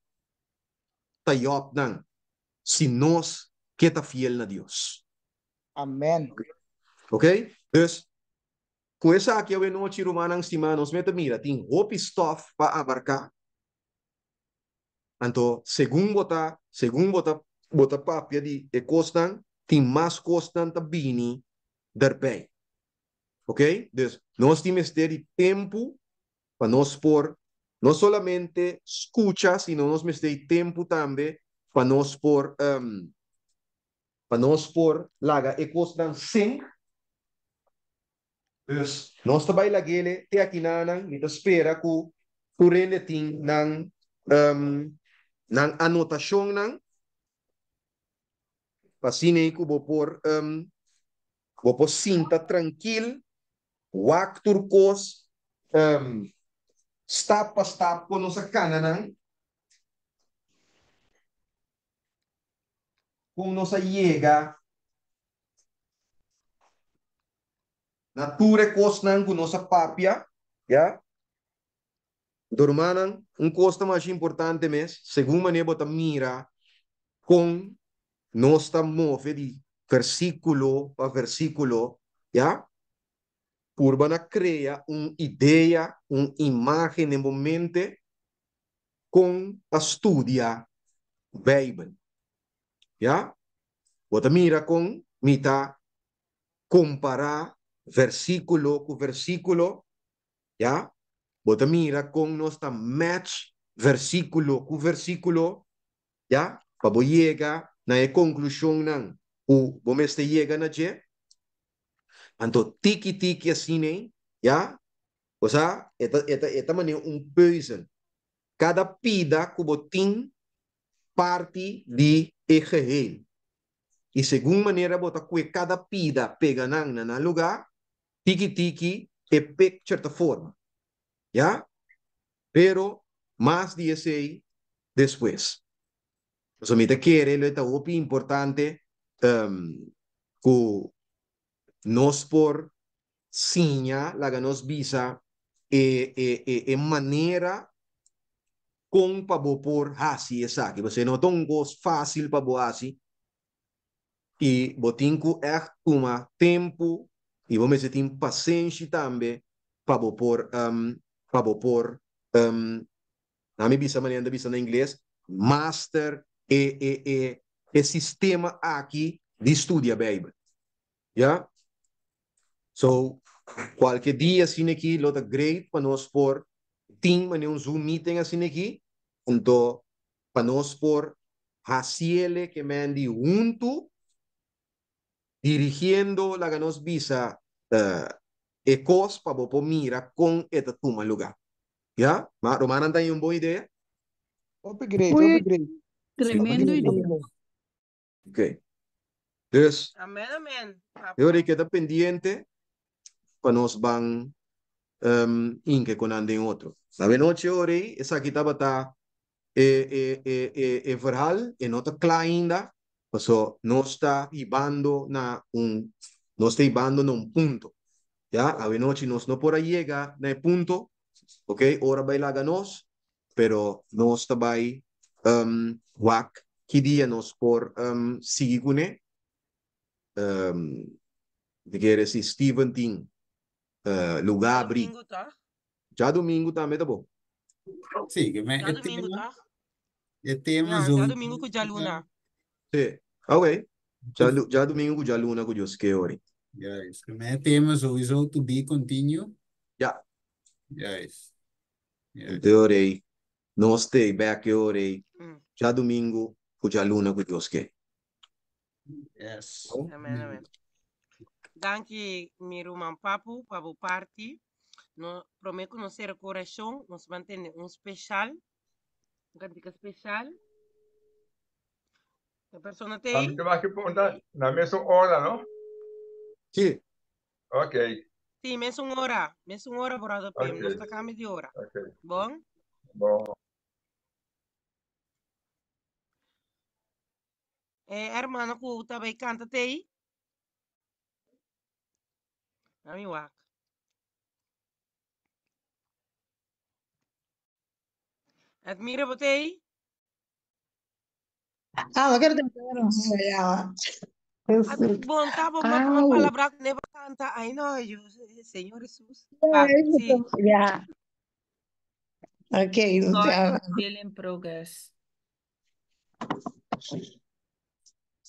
Ta Job nang. Si nós que está fiel na Deus. Amém. Ok? Dus, com essa aqui eu não tiro manang estima, nos meta mira, tem hope stuff para abarcar. Então, segundo bota papia de costan, tem mais costan tabini daarbij. Ok? Dus, nós temos que ter tempo para nós por, não somente escucha, sino nós temos que ter tempo também para nós laga e costan sim. Dus, nós trabalha gele, te aqui nanang, ito espera ku rende ting ng anotasyon ng pasine ko bo por sinta tranquil, wak turcos, step pa step ko no sa kanan kung no sa yega nature kos nang kuno sa papia, ya? Dormanan, costa mais importante mes, segundo maneira bota mira com nós está move de versículo para versículo, ya? Urbana cria uma ideia, uma imagem no momento com a estudia Bíblia, ya? Bota mira com mita comparar versículo com versículo, ya? Bota mira com nós está match versículo com versículo, ya? Para chegar na conclusão não, o vamos chegar na je, anto tiki assim nem, ya? O sea, esta maneira puzzle. Cada pida como tem parte de geheel. E segundo maneira bota que cada pida pega na lugar, tiki e pega certa forma. Ya? Pero mais de esse depois. So, me te quiere, lo está muy importante que nos por sinha, la que nos visa maneira com para por assim, essa que você não tão fácil para bo assim e botinco é uma tempo e vamos ter paciência também para por na minha bisa maneira bisa na inglês master sistema aqui de estudia Bíblia, já? So qualquer dia assim aqui lota great para nós por tem maneira Zoom meeting assim aqui, então para nós por haciele que mandi junto dirigiendo la que nos visa ecos para poder mira con esta tuma lugar, ya? Ma Romana tem boa ideia? Upgrade. Tremendo ideia. Ok. Dus, Amén, amén. eu que queda pendiente para nós van inque con ande en otro. La noche ore, esa aqui estava tá verhaal en otra ainda, so no está ibando na no está ibando na punto. Ya, a noche nos no por ahí llega na punto, ok, ora bailaga nos, pero no está by wak, que dia nos por sigune, de que eres Steven Ting, lugar abrir. Domingo, tá? Já domingo também tá bom. Sim, mas Já domingo, tá? temos Já domingo com a luna. Sim, ok. Já domingo com a luna com Deus que ore. Yes, mas temos o to be continue. Já. Yes. Eu orei. Nós stay back eu orei. Já domingo com a luna com Deus que. Yes. Amém, amém. Danke, meu irmão Papo, para o party. No, prometo não ser coração, nos mantém especial. Cantica especial. A pessoa tem? A gente vai aqui na mesma hora, não? Sim. Ok. Sim, mesma hora. Mesma hora, brother. Okay. Nós estamos de hora. Ok. Bom? Bom. Hermano, que também canta aí? Nami wak. Admira botei? Maganda Bom, tá bom, uma palavra que nem canta. Ai, não, Senhor Jesus. Yeah. Okay. Still in progress.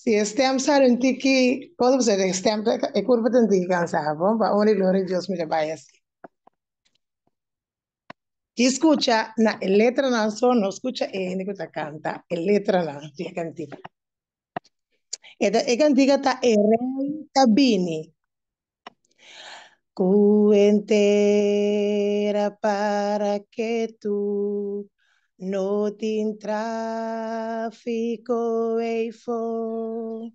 Si stem sa un tiki, cosa você diz? Stem e curva um tiki cansado, para onde glória Deus me vaya. Que escucha na letra na so no escucha e ni kuta canta, e letra na ti cantica. E cantica ta e re tabini. Cuentera para que tú no tin tráfico e fo,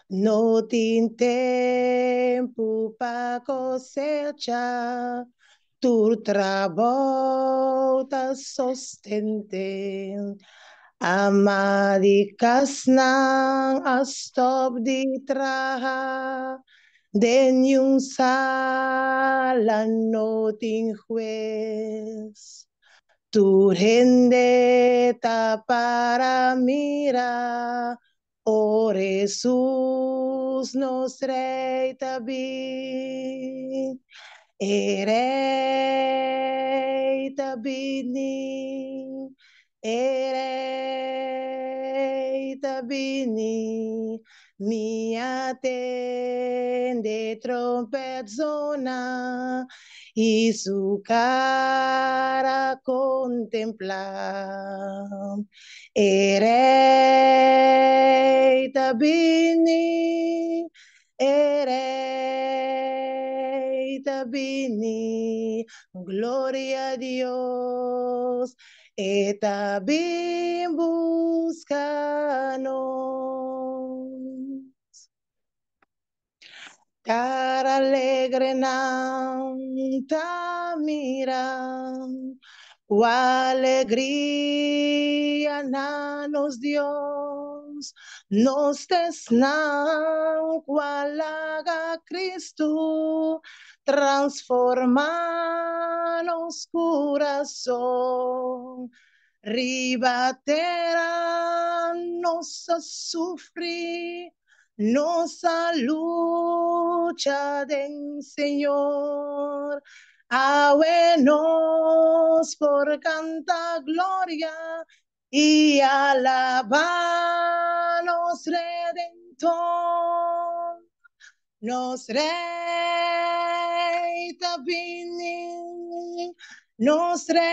no tin tempo pa cosecha, tu trabalho tá sostente. Amadikas nang astop di traha, den yung sala noting juez. Tu rendeta para mira, o Jesús nos rey tabi. Erei tabini, erei tabini, mi attende trompezzona e su cara contemplar. Erei tabini, erei tabini, gloria a Dios, eta bin buscanos. Cara alegre nanta miran, o alegria na nos Dios, nos desnan qualaga Cristo, transforma nos coração, ribatera nos a sufrir, nossa lucha del Señor, nos por cantar gloria y alabanos Redentor, nos rey tabini, nos rey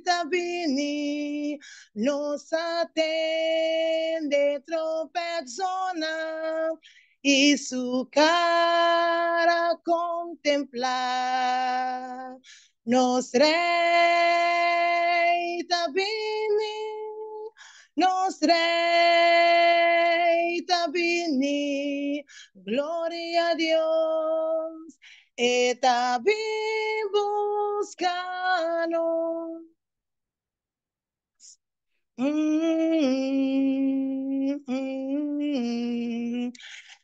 tabini, nos atende tropezzona y su cara contemplar. Nos rey tabini, nos rey tabini, gloria a Dios, eta bin buscanos.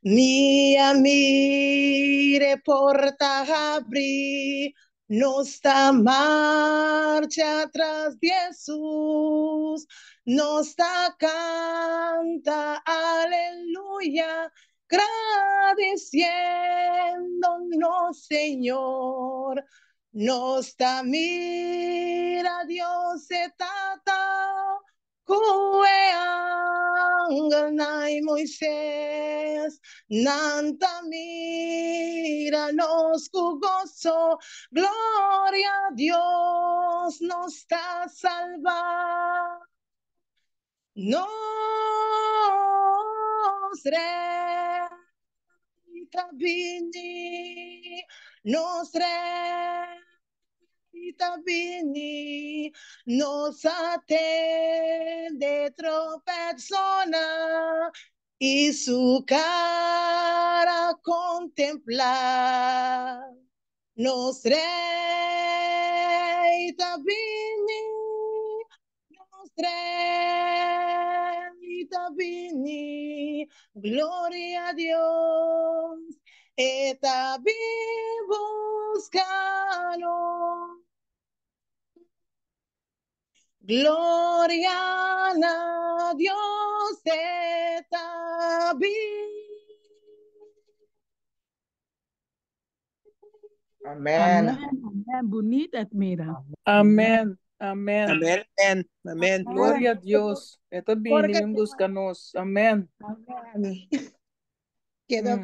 Mia mire porta abri, nossa marcha atrás de Jesus, nossa canta aleluya, agradeciéndonos Señor, nossa mira Dios se tata, Kueanganay Moisés, nanta mira nos gozo, gloria a Dios nos está salvando. Nos rey tabini, nos rey tabini, nos atende tropezzona y su cara contemplar. Nos rey tabini, nos rey tabini, gloria a Dios, eta bin buscanos. Gloria a Dios eta bin. Amen. Amen. Amen. Bonito, Admira. Amen. Amén. Amén. Amén. Amén. Gloria a Dios. Ito Porque binimim buscanos. Amén. Amén. Quedó